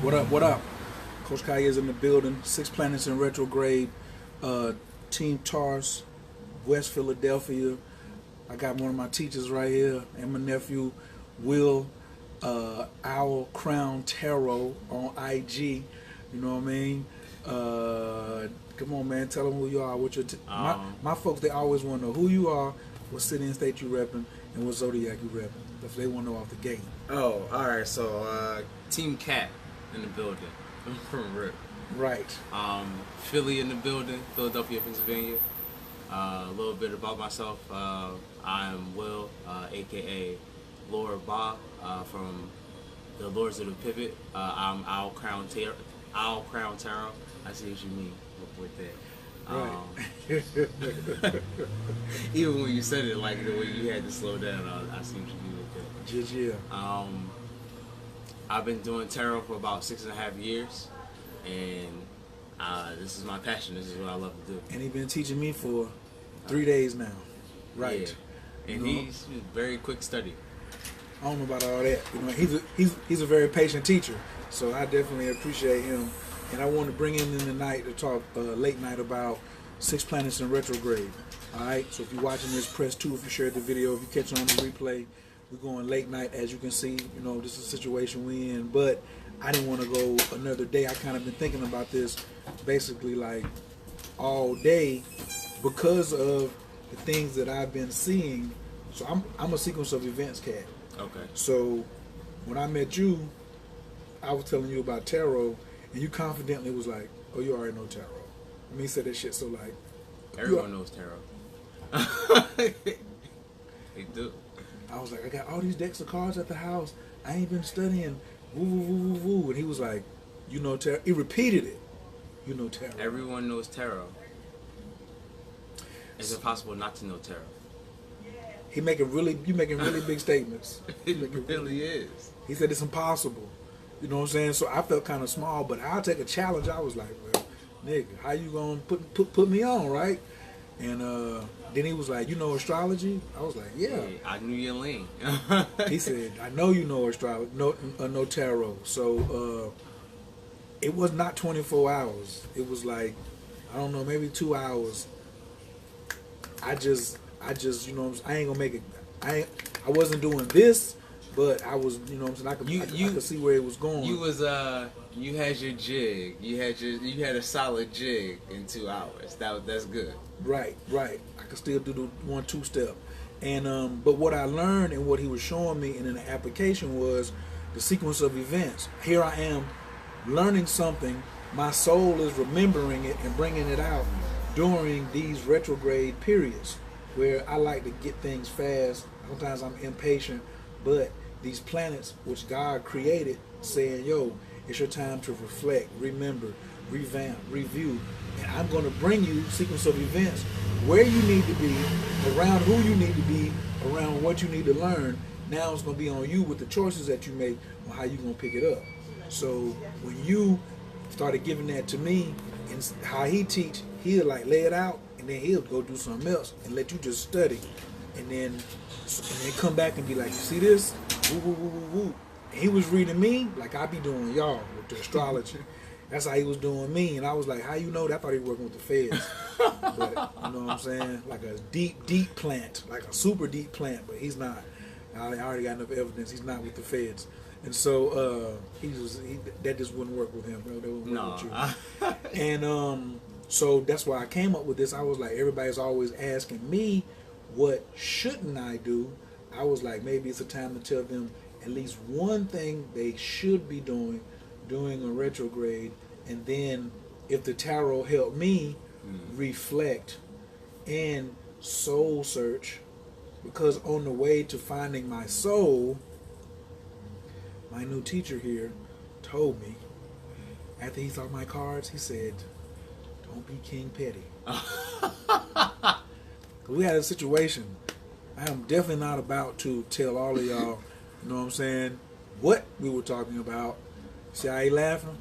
What up? What up? Coach Kai is in the building. 6 planets in retrograde. Team Tars, West Philadelphia. I got one of my teachers right here, and my nephew, Will, Owl Crown Tarot on IG. You know what I mean? Come on, man. Tell them who you are. What your my folks, they always want to know who you are, what city and state you repping, and what zodiac you repping. That's what they want to know off the gate. Oh, all right. So, Team Cat in the building. From Rip. Right. Philly in the building. Philadelphia, Pennsylvania. A little bit about myself. I am Will, aka Lord Ba, from the Lords of the Pivot. I'm Owl Crown Tarot. I see what you mean with that. Right. Even when you said it, like the way you had to slow down, I see what you mean with that. Just yeah. I've been doing tarot for about 6.5 years, and this is my passion. This is what I love to do. And he's been teaching me for 3 days now. Right. Yeah. And he's very quick study. I don't know about all that. You know, he's a very patient teacher, so I definitely appreciate him. And I want to bring him in tonight to talk late night about 6 planets in retrograde. All right. So if you're watching this, press 2 if you shared the video. If you catch it on the replay, we're going late night. As you can see, you know, this is the situation we're in. But I didn't want to go another day. I kind of been thinking about this basically like all day because of the things that I've been seeing. So I'm a sequence of events cat. Okay. So when I met you, I was telling you about tarot, and you confidently was like, "Oh, you already know tarot." I mean, you said that shit so like everyone knows tarot. They do. I was like, I got all these decks of cards at the house. I ain't been studying. Woo, woo, woo, woo, woo. And he was like, you know tarot. He repeated it. You know tarot. Everyone knows tarot. It's impossible not to know tarot. You making really big statements. It really is. He said it's impossible. You know what I'm saying? So I felt kind of small, but I'll take a challenge. I was like, well, nigga, how you gonna put me on, right? And then he was like, you know astrology? I was like, yeah. Hey, I knew your lane. He said, I know you know astrology, no tarot. So it was not 24 hours. It was like, I don't know, maybe 2 hours. I just, you know, I ain't gonna make it. I wasn't doing this, but I was, you know, what I'm saying, I could see where it was going. You was you had your jig. You had a solid jig in 2 hours. That's good. Right. I could still do the 1-2 step. And but what I learned and what he was showing me in the application was the sequence of events. Here I am learning something. My soul is remembering it and bringing it out during these retrograde periods where I like to get things fast. Sometimes I'm impatient, but these planets which God created saying, yo, it's your time to reflect, remember, revamp, review. And I'm going to bring you sequence of events where you need to be, around who you need to be, around what you need to learn. Now it's going to be on you with the choices that you make on how you're going to pick it up. So when you started giving that to me and how he teach, he'll like lay it out and then he'll go do something else and let you just study. And then come back and be like, you see this? Woo, woo, woo, woo, woo. And he was reading me like I be doing y'all with the astrology. That's how he was doing me. And I was like, how you know that? I thought he was working with the feds. But, you know what I'm saying? Like a deep plant. Like a super deep plant. But he's not. I already got enough evidence. He's not with the feds. And so that just wouldn't work with him. Bro. That wouldn't work with you. And so that's why I came up with this. I was like, everybody's always asking me, what shouldn't I do? I was like, maybe it's a time to tell them at least one thing they should be doing during a retrograde. And then if the tarot helped me reflect and soul search, because on the way to finding my soul, my new teacher here told me, after he saw my cards, he said, don't be King Petty. We had a situation. I am definitely not about to tell all of y'all, you know what I'm saying, what we were talking about. See how he laughing?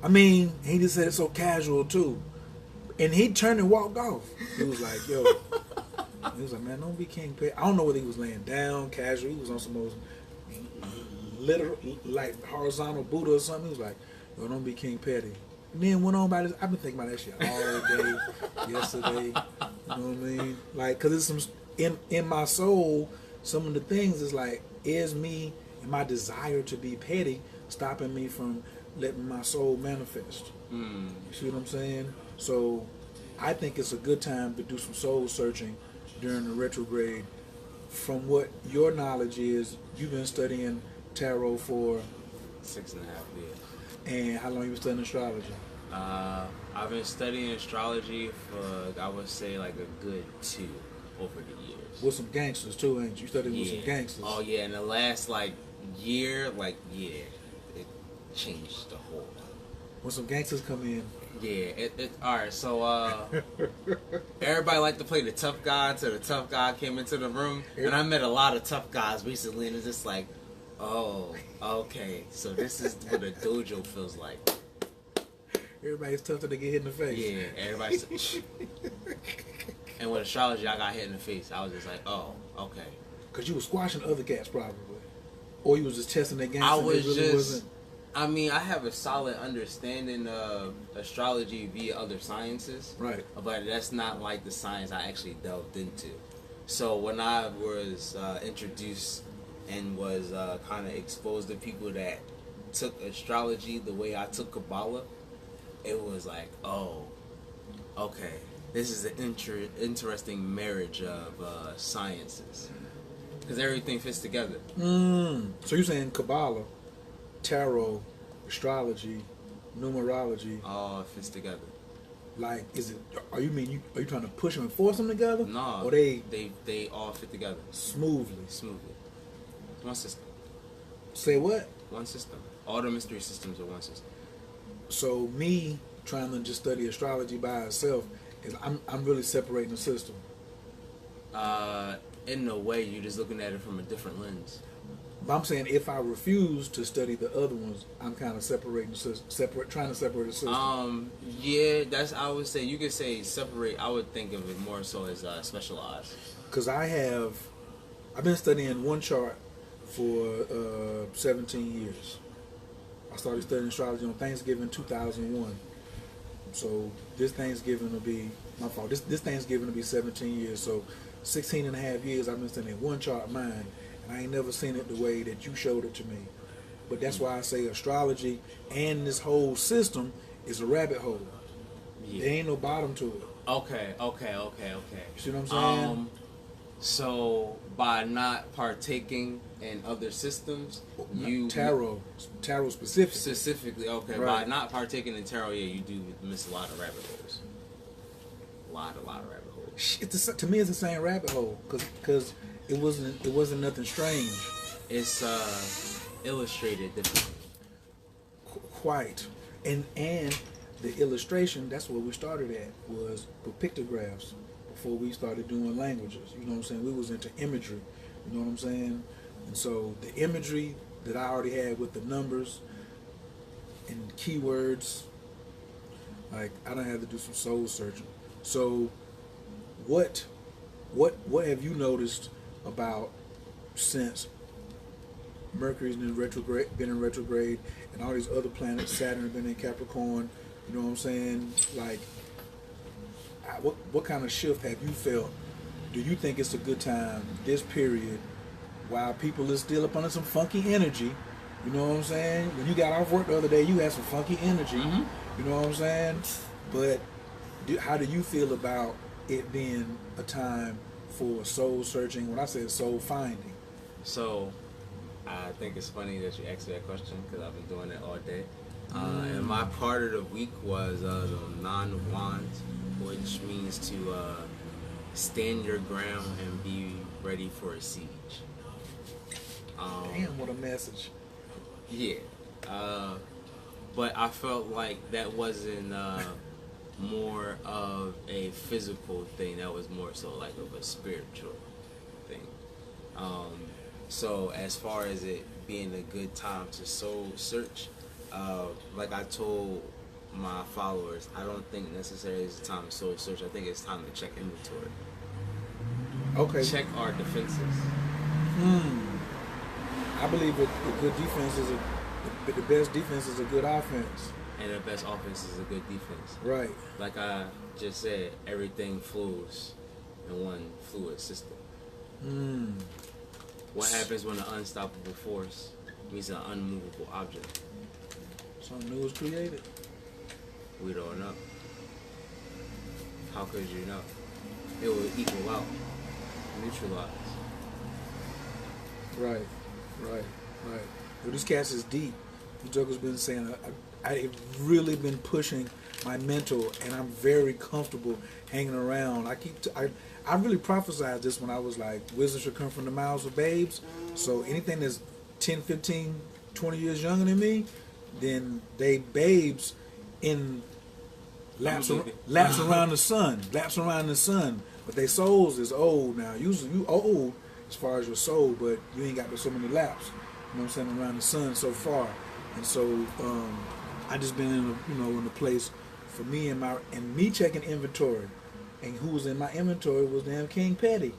I mean, he just said it so casual too. And he turned and walked off. He was like, yo. He was like, man, don't be King Petty. I don't know whether he was laying down, casual. He was on some most literal, like horizontal Buddha or something. He was like, yo, don't be King Petty. And then went on about this. I've been thinking about that shit all day, yesterday. You know what I mean? Like, cause it's some in my soul. Some of the things is like, is me and my desire to be petty stopping me from letting my soul manifest. You see what I'm saying? So I think it's a good time to do some soul searching during the retrograde. From what your knowledge is, you've been studying tarot for 6.5 years. And how long you been studying astrology? I've been studying astrology for, I would say, like a good 2 over the years. With some gangsters too, ain't you? You studied with some gangsters. Oh yeah, in the last year, it changed the whole. When some gangsters come in. Yeah, alright, so everybody liked to play the tough guy until the tough guy came into the room. And I met a lot of tough guys recently, and it's just like, oh, okay, so this is what a dojo feels like. Everybody's tough till they get hit in the face. Yeah, everybody's. And with astrology, I got hit in the face. I was just like, oh, okay. Because you were squashing other cats, probably. Or you was just testing their game. I was really just. I mean, I have a solid understanding of astrology via other sciences. Right. But that's not like the science I actually delved into. So when I was introduced and was kind of exposed to people that took astrology the way I took Kabbalah, it was like, oh, okay. This is an interesting marriage of sciences. Because everything fits together. So you're saying Kabbalah, tarot, astrology, numerology, all fits together. Like, are you trying to push them and force them together? No, or they all fit together smoothly. One system. Say what? One system. All the mystery systems are one system. So me trying to just study astrology by itself is I'm really separating the system. In a way, you're just looking at it from a different lens. But I'm saying if I refuse to study the other ones, I'm kind of separating the system, trying to separate the system. Yeah, I would say, you could say separate. I would think of it more so as specialized. Because I've been studying one chart for 17 years. I started studying astrology on Thanksgiving 2001. So this Thanksgiving will be my fault. This Thanksgiving will be 17 years. So 16 and a half years I've been studying one chart of mine, and I ain't never seen it the way that you showed it to me. But that's why I say astrology and this whole system is a rabbit hole. Yeah. There ain't no bottom to it. Okay. You see what I'm saying? So by not partaking in other systems, tarot specifically. Okay. Right. By not partaking in tarot, yeah, you do miss a lot of rabbit holes. A lot of rabbit holes. To me, it's the same rabbit hole because it wasn't nothing strange. It's illustrated differently. Quite, and the illustration, that's where we started at, was with pictographs before we started doing languages. You know what I'm saying? We was into imagery. You know what I'm saying? And so the imagery that I already had with the numbers and keywords, like I done had to do some soul searching. So what have you noticed about since Mercury's been in retrograde, and all these other planets, Saturn have been in Capricorn? You know what I'm saying? Like, what kind of shift have you felt? Do you think it's a good time, this period, while people is still up under some funky energy? You know what I'm saying? When you got off work the other day, you had some funky energy. Mm-hmm. You know what I'm saying? But how do you feel about it being a time for soul searching? When I say soul finding. So, I think it's funny that you asked me that question because I've been doing it all day. And my part of the week was the Nine of Wands, which means to stand your ground and be ready for a siege. Damn, what a message. Yeah. But I felt like that wasn't more of a physical thing. That was more so like of a spiritual thing. So as far as it being a good time to soul search, like I told my followers, I don't think necessarily it's a time to soul search. I think it's time to check inventory. Okay. Check our defenses. I believe that the good defense is the best defense is a good offense. And the best offense is a good defense. Right. Like I just said, everything flows in one fluid system. What happens when an unstoppable force meets an unmovable object? Something new is created. We don't know. How could you know? It will equal out, neutralize. Right. Well, this cast is deep. The Joker's been saying I've really been pushing my mental, and I'm very comfortable hanging around. I really prophesied this when I was like, wisdom should come from the mouths of babes. So anything that's 10, 15, 20 years younger than me, then they babes in laps around the sun. But they souls is old now. Usually you old as far as your soul, but you ain't got so many laps. You know what I'm saying, around the sun so far. And so I just been in a place for me and me checking inventory, and who was in my inventory was damn King Petty,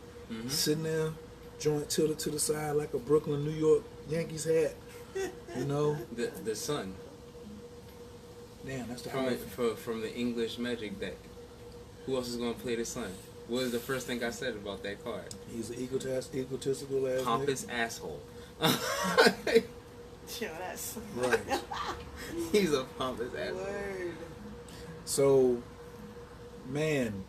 sitting there, joint tilted to the side like a Brooklyn, New York Yankees hat, you know. The sun. Damn, that's the from the English Magic deck. Who else is gonna play the sun? What was the first thing I said about that card? He's an egotistical ass pompous asshole. Yo, that's right. He's a pompous asshole. Word. So, man,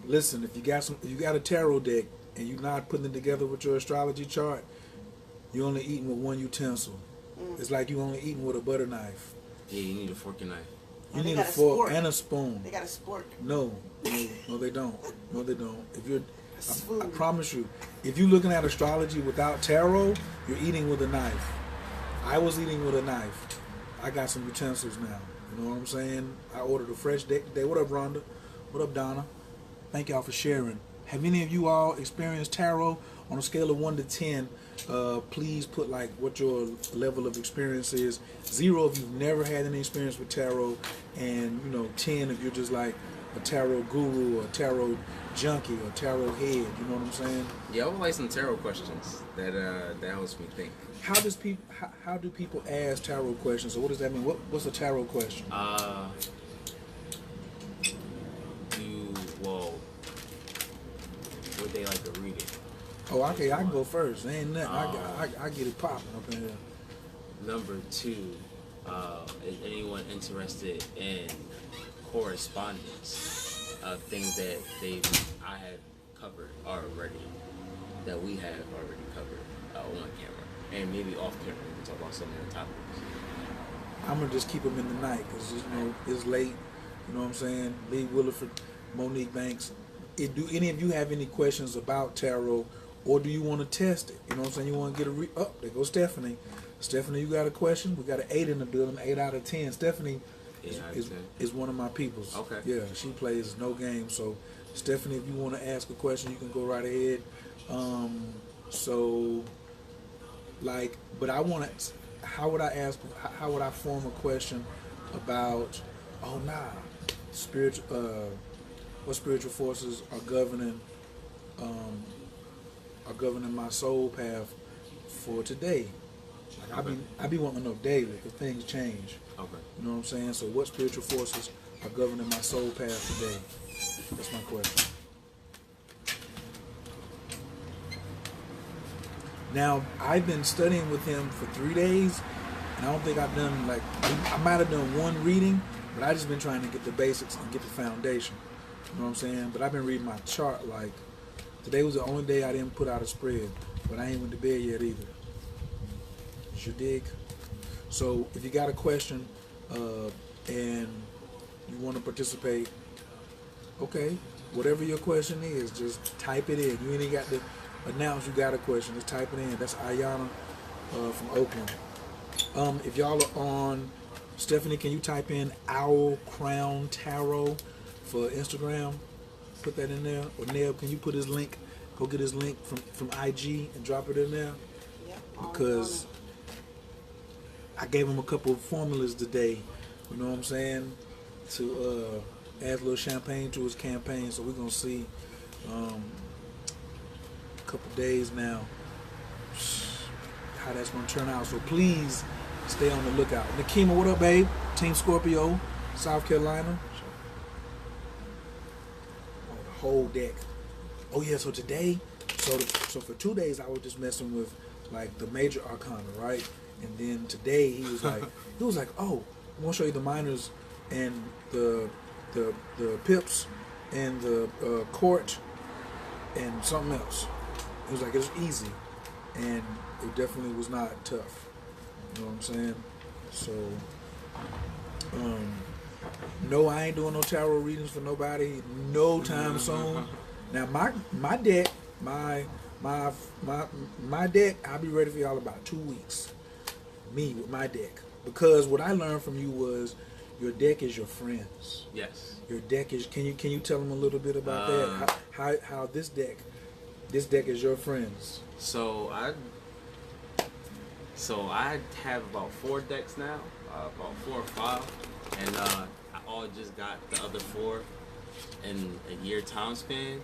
listen, if you got a tarot deck and you're not putting it together with your astrology chart, you're only eating with one utensil. It's like you only eating with a butter knife. Yeah, you need a fork and knife. You need a fork and a spoon. They got a spork. No, they don't. No, they don't. If you're, I promise you, if you're looking at astrology without tarot, you're eating with a knife. I was eating with a knife. I got some utensils now. You know what I'm saying? I ordered a fresh deck today. What up, Rhonda? What up, Donna? Thank y'all for sharing. Have any of you all experienced tarot? On a scale of 1 to 10, please put like what your level of experience is. 0 if you've never had any experience with tarot, and 10 if you're just like a tarot guru or a tarot junkie or tarot head. You know what I'm saying? Yeah, I would like some tarot questions. That helps me think. How do people ask tarot questions? So what does that mean? What's a tarot question? Would they like to read it? Oh, okay, I can go first. Ain't nothing. I get it popping up in here. Number 2, is anyone interested in correspondence of things that I have covered already, that we have already covered on camera, and maybe off camera we can talk about some of the topics. I'm gonna just keep them in the night because it's late. You know what I'm saying? Lee Williford, Monique Banks. Do any of you have any questions about tarot, or do you want to test it? You know what I'm saying? You want to get there goes Stephanie. Stephanie, you got a question? We got an 8 in the building, 8 out of 10. Stephanie is one of my peoples. Okay. Yeah, she plays no game. So, Stephanie, if you want to ask a question, you can go right ahead. But I want to. How would I form a question about? What spiritual forces are governing my soul path for today? Like I be wanting to know daily because things change. Okay. You know what I'm saying? So what spiritual forces are governing my soul path today? That's my question. Now, I've been studying with him for 3 days, and I don't think I've done, I might have done one reading, but I just been trying to get the basics and get the foundation. You know what I'm saying? But I've been reading my chart, today was the only day I didn't put out a spread, but I ain't went to bed yet either. You dig? So if you got a question and you want to participate, okay, whatever your question is, just type it in. You ain't got to announce you got a question. Just type it in. That's Ayana from Oakland. If y'all are on, Stephanie, can you type in Owl Crown Tarot for Instagram? Put that in there. Or Neb, can you put his link? Go get his link from IG and drop it in there. Yep. Because I gave him a couple of formulas today, you know what I'm saying, to add a little champagne to his campaign. So we're going to see a couple days now how that's going to turn out. So please stay on the lookout. Nakima, what up, babe? Team Scorpio, South Carolina. Oh, the whole deck. Oh yeah, so today, so for 2 days I was just messing with like the major arcana, right? And then today he was like, oh, I want to show you the minors and the pips and the court and something else. It was like, it was easy, and it definitely was not tough. You know what I'm saying? So, no, I ain't doing no tarot readings for nobody no time soon. Now my deck, my deck, I'll be ready for y'all about 2 weeks. Me with my deck, because what I learned from you was your deck is your friends. Yes. Your deck is. Can you tell them a little bit about that? How this deck is your friends. So I have about 4 decks now, about 4 or 5, and I all just got the other 4 in a year time span.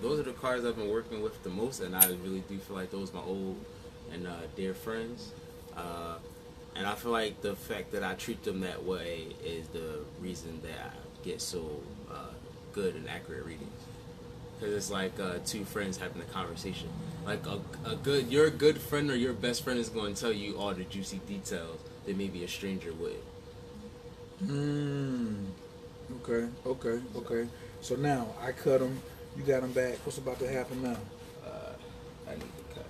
Those are the cards I've been working with the most, and I really do feel like those are my old and dear friends. And I feel like the fact that I treat them that way is the reason that I get so good and accurate readings. Because it's like 2 friends having a conversation. Like your good friend or your best friend is going to tell you all the juicy details that maybe a stranger would. Okay. So now I cut them. You got them back. What's about to happen now? I need to cut.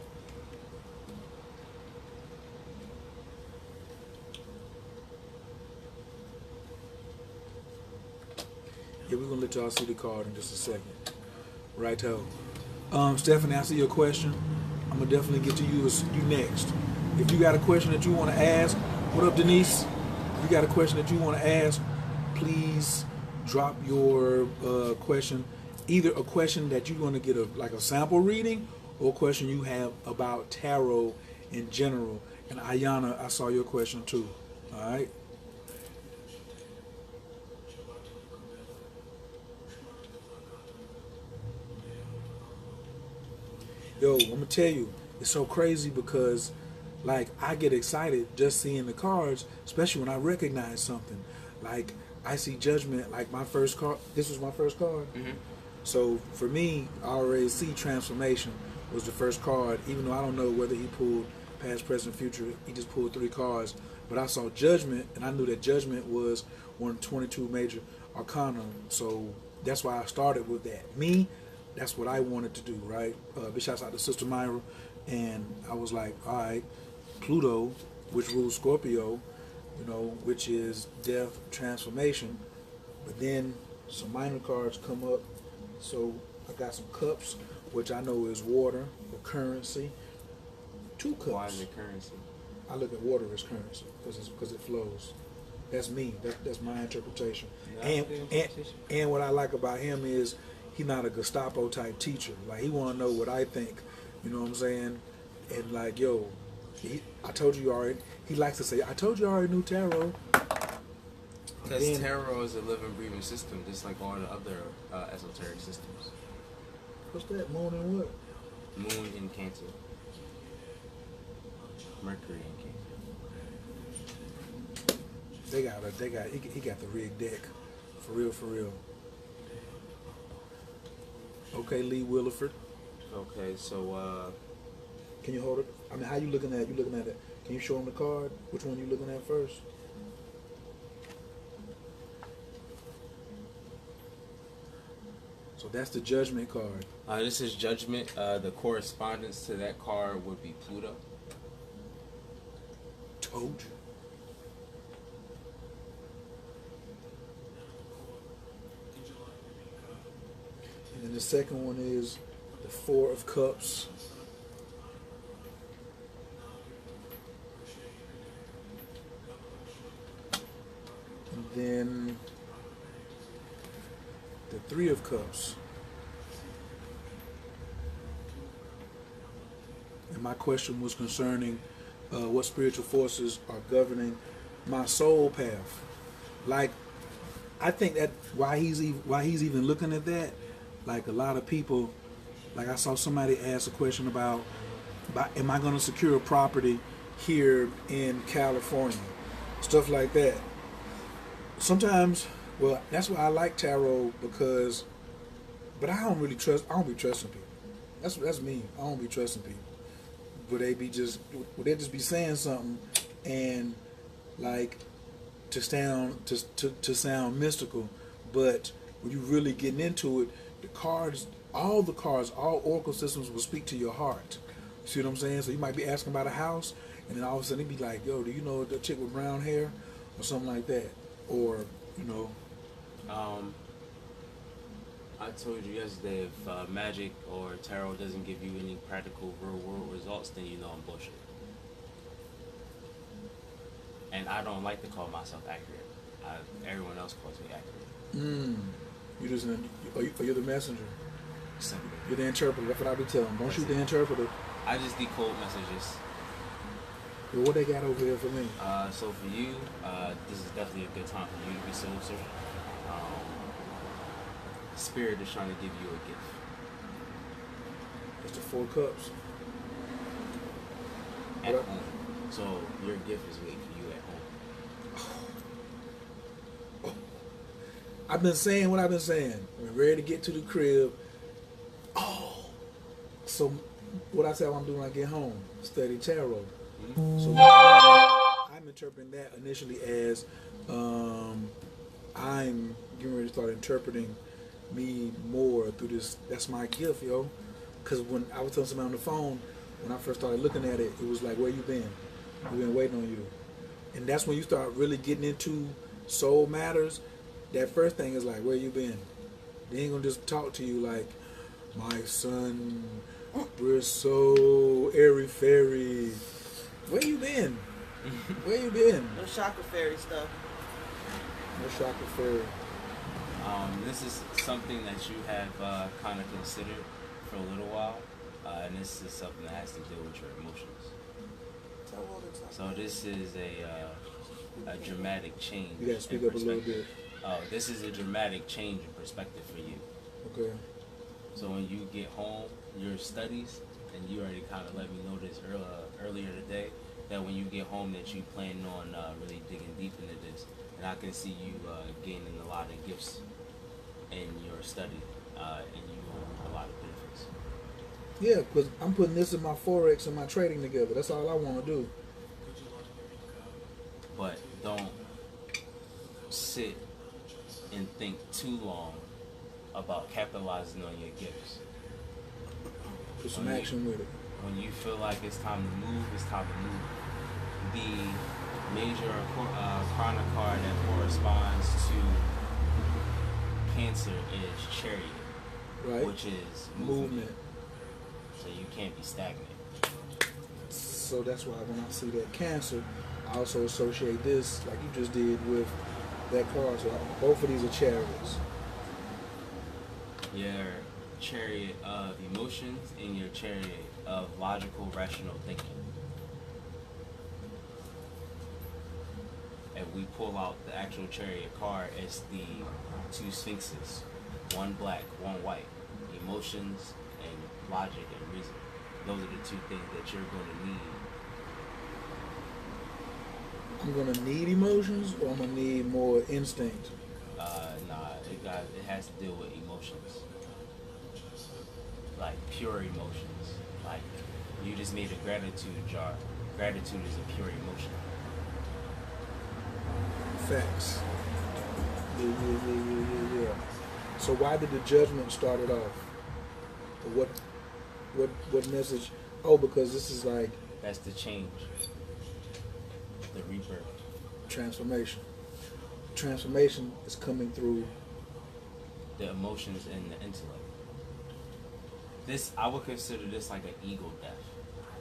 Yeah, we're gonna let y'all see the card in just a second. Righto. Stephanie, I see your question. I'm gonna definitely get to you next. If you got a question that you want to ask, what up, Denise? If you got a question that you want to ask, please drop your question. Either a question that you're going to get a sample reading, or a question you have about tarot in general. And Ayana, I saw your question too. All right. Yo, I'm gonna tell you, it's so crazy because, like, I get excited just seeing the cards, especially when I recognize something. Like, I see Judgment, like my first card. This was my first card. Mm-hmm. So for me, I already see Transformation was the first card, even though I don't know whether he pulled past, present, future. He just pulled 3 cards. But I saw Judgment, and I knew that Judgment was one of 22 major arcana. So that's why I started with that. Me, that's what I wanted to do, right? Big shouts out to Sister Myra. And I was like, all right, Pluto, which rules Scorpio, which is death, transformation. But then some minor cards come up. So I got some cups, which I know is water or currency. 2 cups. Why is it currency? I look at water as currency because it flows. That's me. That's my interpretation. And what I like about him is he's not a Gestapo type teacher. Like, he want to know what I think. You know what I'm saying? And like, yo, I told you already. He likes to say, I told you I already knew tarot. Because tarot is a living, breathing system, just like all the other esoteric systems. What's that? Moon and what? Moon in Cancer. Mercury in Cancer. He got the rigged deck. For real. Okay, Lee Williford. Okay, so can you hold it? I mean, how you looking at it? Can you show him the card? Which one you looking at first? So that's the Judgment card. This is Judgment. The correspondence to that card would be Pluto. Told you. And then the second one is the 4 of Cups. And then the 3 of Cups. And my question was concerning what spiritual forces are governing my soul path. Like, I think that why he's even looking at that, like, a lot of people, like, I saw somebody ask a question about am I going to secure a property here in California, stuff like that. Sometimes, well, that's why I like tarot because, but I don't really trust. I don't be trusting people. That's me. I don't be trusting people. But they just be saying something, and like to sound mystical, but when you really getting into it, all the cards, all oracle systems will speak to your heart. See what I'm saying? So you might be asking about a house, and then all of a sudden it'd be like, yo, do you know the chick with brown hair, or something like that, or you know. I told you yesterday, if magic or tarot doesn't give you any practical real world results, then you know I'm bullshit. And I don't like to call myself accurate. Everyone else calls me accurate. You just you're the messenger. Simply. You're the interpreter. That's what I be telling them. Don't shoot the interpreter. I just decode messages. Well, what they got over here for me? So for you, this is definitely a good time for you to be soul searching. Spirit is trying to give you a gift. It's the 4 cups. At home. So your gift is waiting for you at home. I've been saying what I've been saying. I'm ready to get to the crib. So what I say I'm doing when I get home, study tarot. So I'm interpreting that initially as I'm getting ready to start interpreting me more through this. That's my gift, yo. Because when I was telling somebody on the phone, when I first started looking at it, it was like, where you been? We've been waiting on you. And that's when you start really getting into soul matters. That first thing is like, where you been? They ain't gonna just talk to you like, my son, we're so airy-fairy. Where you been? Where you been? No chakra fairy stuff. No chakra fairy. This is something that you have kind of considered for a little while, and this is something that has to deal with your emotions. So this is a dramatic change. You gotta speak up a little bit. This is a dramatic change in perspective for you. Okay. So when you get home, your studies, and you already kind of let me know this earlier today, that when you get home that you plan on really digging deep into this, and I can see you gaining a lot of gifts in your study, and you a lot of benefits. Yeah, because I'm putting this in my Forex and my trading together. That's all I want to do. But don't sit and think too long about capitalizing on your gifts. Put some action with it. When you feel like it's time to move, it's time to move. The major chronic card that corresponds to Cancer is Chariot, Right. which is movement. So you can't be stagnant. So that's why when I see that Cancer, I also associate this, like you just did, with that card. So both of these are chariots. Your chariot of emotions and your chariot of logical, rational thinking. If we pull out the actual chariot card, it's the 2 sphinxes, one black, one white. Emotions and logic and reason. Those are the 2 things that you're going to need. I'm going to need emotions, or I'm going to need more instinct? It has to deal with emotions. Like pure emotions. Like you just made a gratitude jar. Gratitude is a pure emotion. Facts. Yeah. So why did the judgment start it off? Or what message? Oh, because this is like That's the change. The rebirth. transformation. Transformation is coming through. The emotions and the intellect. This, I would consider this like an ego death.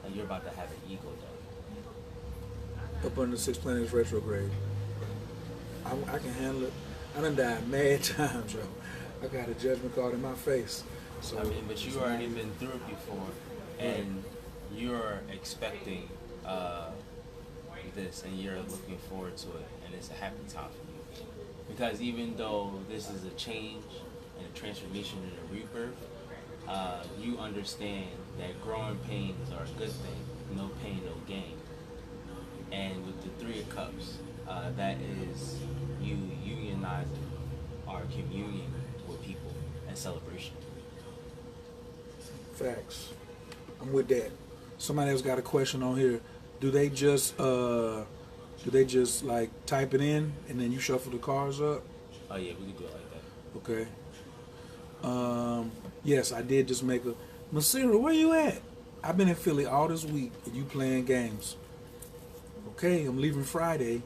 Like you're about to have an ego death. Up under 6 planets retrograde. I can handle it. I done died mad times, yo. I got a judgment card in my face. So I mean, but you already been through it before, and you're expecting this, and you're looking forward to it, and it's a happy time for you. Because even though this is a change and a transformation and a rebirth, you understand that growing pains are a good thing. No pain, no gain. And with the Three of Cups, that is you unionizing our communion with people and celebration. Facts. I'm with that. Somebody else got a question on here. Do they just like type it in and then you shuffle the cards up? Oh yeah, we can do it like that. Okay. Yes, I did just make a. Masira, where you at? I've been in Philly all this week and you playing games. Okay, I'm leaving Friday.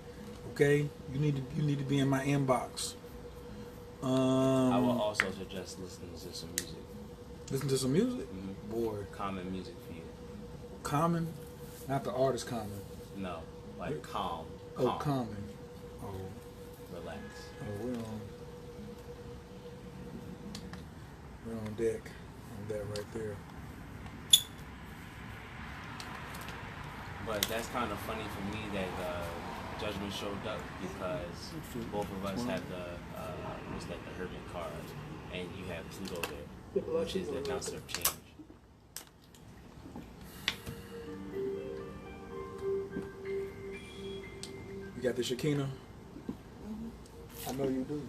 Okay, you need to be in my inbox. I will also suggest listening to some music. Listen to some music? Mm-hmm. Boy. Common music for you. Common? Not the artist Common. No, like calm. Oh, Common. Oh. Relax. Oh, we're on deck. On that right there. But that's kind of funny for me that Judgment showed up because both of us have the the Hermit card, and you have Pluto there, which is the counselor of change. You got the Shekinah? I know you do.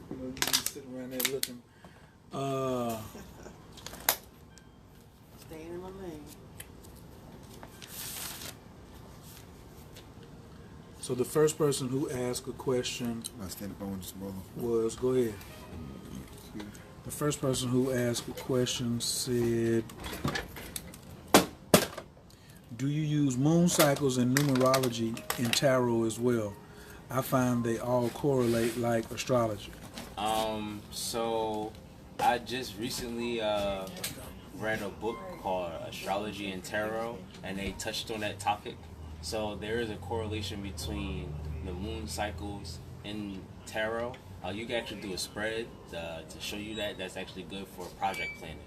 You know you be sitting around there looking. Staying in my lane. So the first person who asked a question was, go ahead. The first person who asked a question said, do you use moon cycles and numerology in tarot as well? I find they all correlate like astrology. So I just recently read a book called Astrology and Tarot, and they touched on that topic. So there is a correlation between the moon cycles and tarot. You can actually do a spread to show you that. That's actually good for project planning,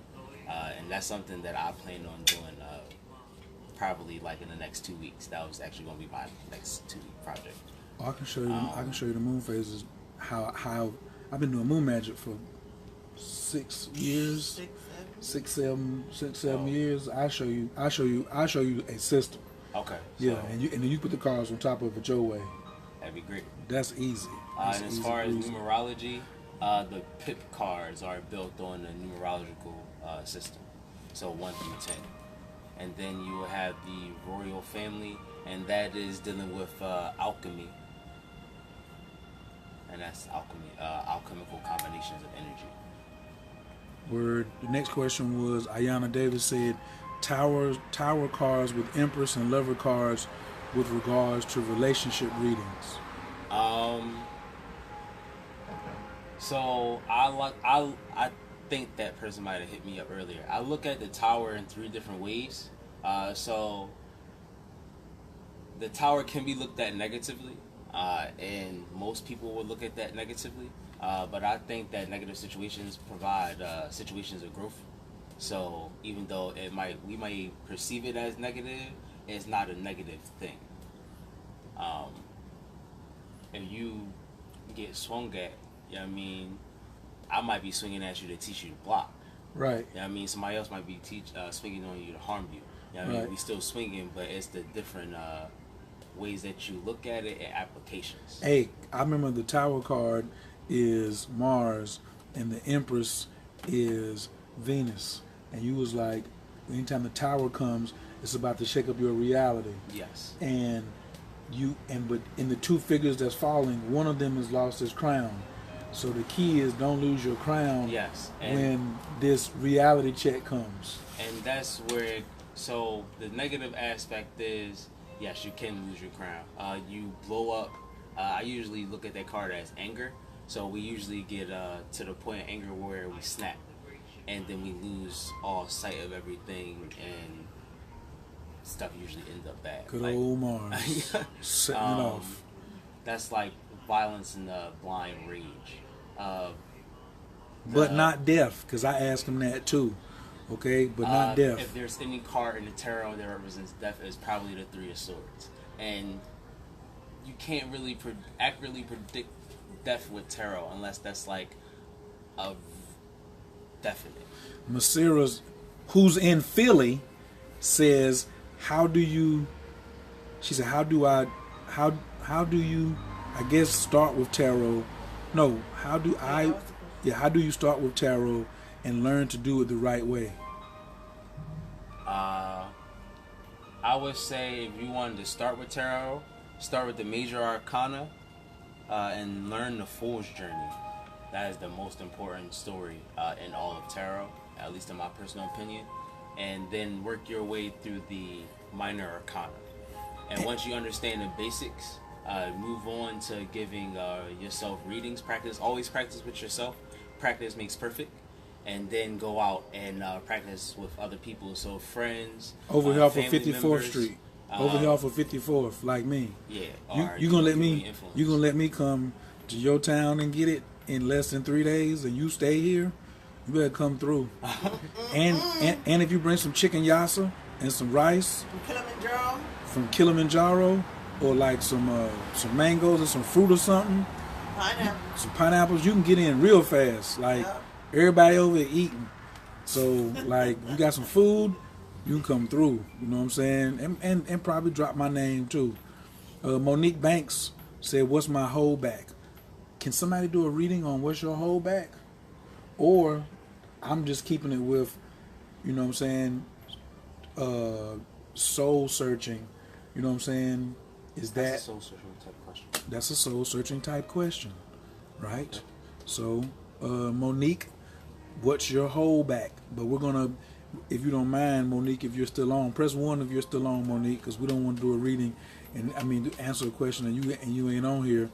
and that's something that I plan on doing probably like in the next 2 weeks. That was actually going to be my next 2-week project. I can show you. I can show you the moon phases. How I've been doing moon magic for 6 years, 7 years. I show you a system. Okay. Yeah, and then you put the cards on top of it your way. That'd be great. That's easy. And as far as numerology, the PIP cards are built on the numerological system, so 1 through 10. And then you will have the royal family, and that is dealing with alchemy. And that's alchemy, alchemical combinations of energy. Word. The next question was Ayana Davis said, Tower cards with Empress and Lover cards with regards to relationship readings. So I think that person might have hit me up earlier. I look at the Tower in 3 different ways. So the Tower can be looked at negatively, and most people would look at that negatively. But I think that negative situations provide situations of growth. So even though we might perceive it as negative, it's not a negative thing. If you get swung at, you know what I mean, I might be swinging at you to teach you to block. Right. You know what I mean, somebody else might be swinging on you to harm you. You know what I mean, we still swinging, but it's the different ways that you look at it and applications. Hey, I remember the Tower card is Mars and the Empress is Venus. And you was like, anytime the Tower comes, it's about to shake up your reality. Yes. But in the 2 figures that's falling, one of them has lost his crown. So the key is don't lose your crown. Yes. When this reality check comes. And that's where so the negative aspect is, yes, you can lose your crown. You blow up. I usually look at that card as anger. So we usually get to the point of anger where we snap. And then we lose all sight of everything, and stuff usually ends up bad. Good old Mars. Setting it off. That's like violence and blind rage. But not death, because I asked him that too. Okay, but not death. If there's any card in the tarot that represents death, it's probably the 3 of Swords. And you can't really accurately predict death with tarot unless that's like a definite. Masira's, who's in Philly, says, how do you She said, how do you, I guess, start with tarot? No, how do I, yeah, how do you start with tarot and learn to do it the right way? I would say if you wanted to start with tarot, start with the major arcana and learn the Fool's Journey. That is the most important story in all of tarot, at least in my personal opinion. And then work your way through the minor arcana. And once you understand the basics, move on to giving yourself readings. Always practice with yourself. Practice makes perfect. And then go out and practice with other people. So friends, over here off of family 54th members, Street, over here off of 54th, like me. Yeah, You gonna let me come to your town and get it in less than 3 days, and you stay here? You better come through. and if you bring some chicken yassa and some rice from Kilimanjaro, or like some mangoes or some fruit or something, some pineapples, you can get in real fast. Like everybody over here eating, so like you got some food, you can come through. You know what I'm saying? And probably drop my name too. Monique Banks said, "What's my holdback?" Can somebody do a reading on what's your holdback? Or I'm just keeping it with, you know what I'm saying, soul searching. You know what I'm saying? That's a soul searching type question. That's a soul searching type question, right? Okay. So, Monique, what's your holdback? But we're gonna, if you don't mind, Monique, if you're still on, press 1 if you're still on, Monique, because we don't want to do a reading and answer a question and you ain't on here.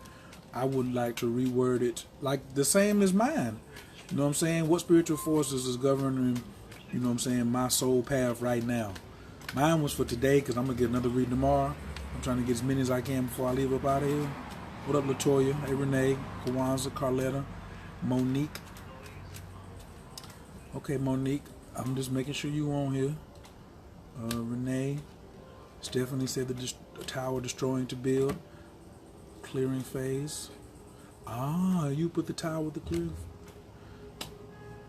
I would like to reword it like the same as mine. You know what I'm saying? What spiritual forces is governing, you know what I'm saying, my soul path right now? Mine was for today because I'm going to get another reading tomorrow. I'm trying to get as many as I can before I leave up out of here. What up, Latoya? Hey, Renee, Kawanza, Carletta, Monique. Okay, Monique, I'm just making sure you on here. Renee, Stephanie said the tower destroying to build. Clearing phase. You put the tower with the clearing.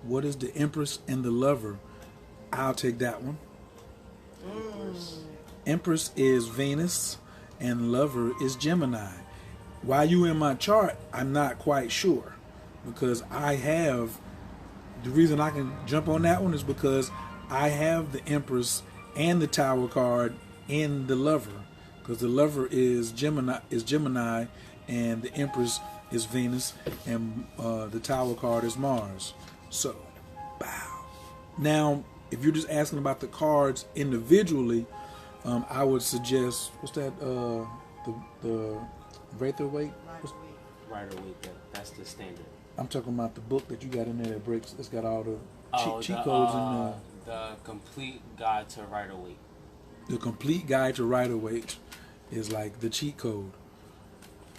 What is the Empress and the Lover? I'll take that one. Empress is Venus and Lover is Gemini. Why you in my chart, I'm not quite sure, because I have, the reason I can jump on that one is because I have the Empress and the Tower card in the Lover. Because the Lover is Gemini, and the Empress is Venus, and the Tower card is Mars. So, bow. Now, if you're just asking about the cards individually, I would suggest, what's that? The Wraither-Waite? Rider-Waite. That's the standard. I'm talking about the book that you got in there that breaks. It's got all the cheat codes in there. The Complete Guide to Rider-Waite. The Complete Guide to Rider-Waite is like the cheat code.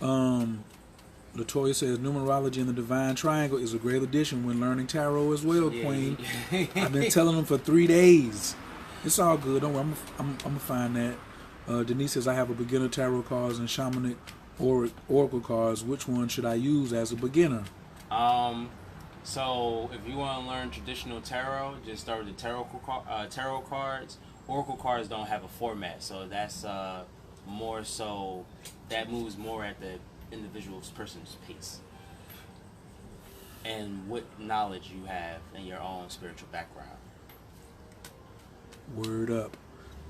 Latoya says numerology in the Divine Triangle is a great addition when learning tarot as well, Queen. I've been telling them for 3 days. It's all good. Don't worry, I'm gonna find that. Denise says I have a beginner tarot cards and shamanic oracle cards. Which one should I use as a beginner? So if you want to learn traditional tarot, just start with the tarot cards. Oracle cards don't have a format, so that's more so that moves more at the individual person's pace and what knowledge you have in your own spiritual background. Word up.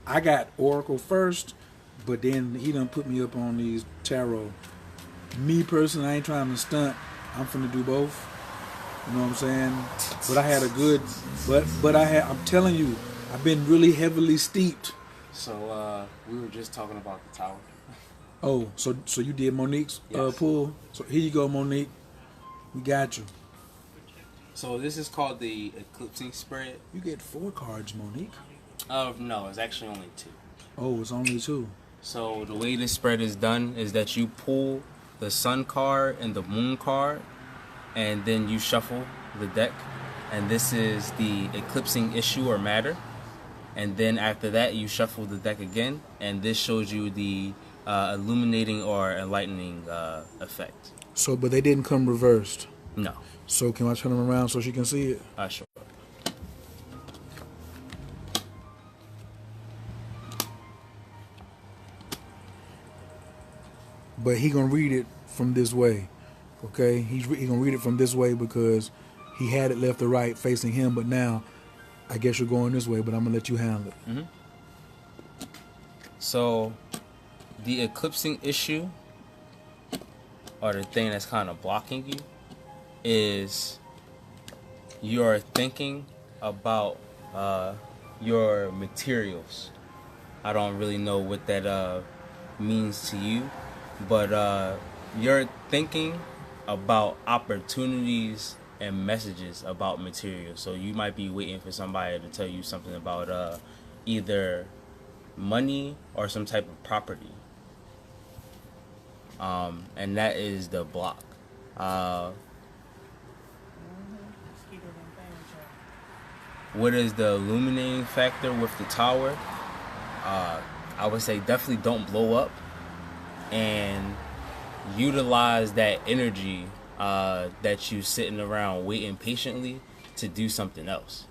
I got Oracle first, but then he done put me up on these tarot. Me personally, I ain't trying to stunt. I'm finna do both. You know what I'm saying? But I had a good, I'm telling you, I've been really heavily steeped. So we were just talking about the tower. Oh, so you did Monique's Yes. pull? So here you go, Monique. We got you. So this is called the Eclipsing Spread. You get 4 cards, Monique. No, it's actually only 2. Oh, it's only 2. So the way this spread is done is that you pull the Sun card and the Moon card, and then you shuffle the deck. And this is the eclipsing issue or matter. And then after that, you shuffle the deck again, and this shows you the illuminating or enlightening effect. So, but they didn't come reversed. No. So can I turn them around so she can see it? Sure. but he gonna read it from this way. Okay, he gonna read it from this way because he had it left or right facing him, but now I guess you're going this way, but I'm gonna let you handle it. Mm-hmm. So, the eclipsing issue, or the thing that's kind of blocking you, is you're thinking about your materials. I don't really know what that means to you, but you're thinking about opportunities and messages about materials. So you might be waiting for somebody to tell you something about either money or some type of property. And that is the block. What is the illuminating factor with the tower? I would say definitely don't blow up, and utilize that energy that you sitting around waiting patiently to do something else.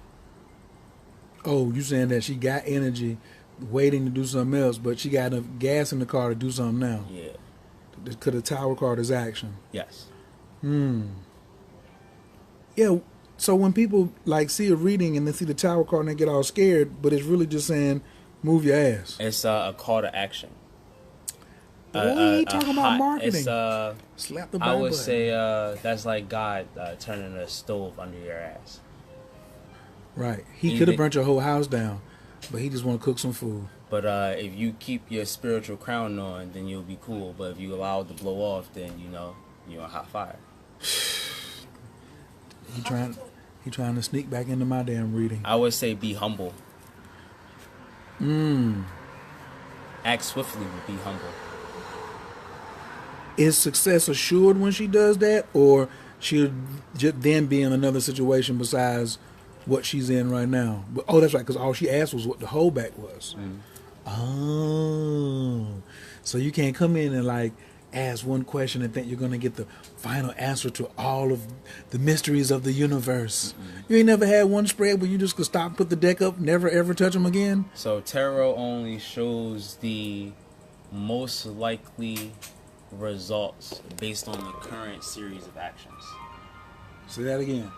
Oh, you saying that she got energy waiting to do something else, but she got enough gas in the car to do something now? Yeah. Could the tower card is action? Yes. Yeah. So when people like see a reading and they see the tower card and they get all scared, but it's really just saying, "Move your ass." It's a call to action. Boy, talking about marketing. Slap the buy I would button. say that's like God turning a stove under your ass. Right. He could have burnt your whole house down, but he just want to cook some food. But if you keep your spiritual crown on, then you'll be cool. But if you allow it to blow off, then you're on hot fire. He trying to sneak back into my damn reading. I would say be humble. Act swiftly, but be humble. Is success assured when she does that, or she'll just then be in another situation besides what she's in right now? But, oh, that's right, because all she asked was what the holdback was. Oh, so you can't come in and like ask one question and think you're gonna get the final answer to all of the mysteries of the universe. You ain't never had one spread where you just could stop, put the deck up, never ever touch them again. So tarot only shows the most likely results based on the current series of actions. Say that again.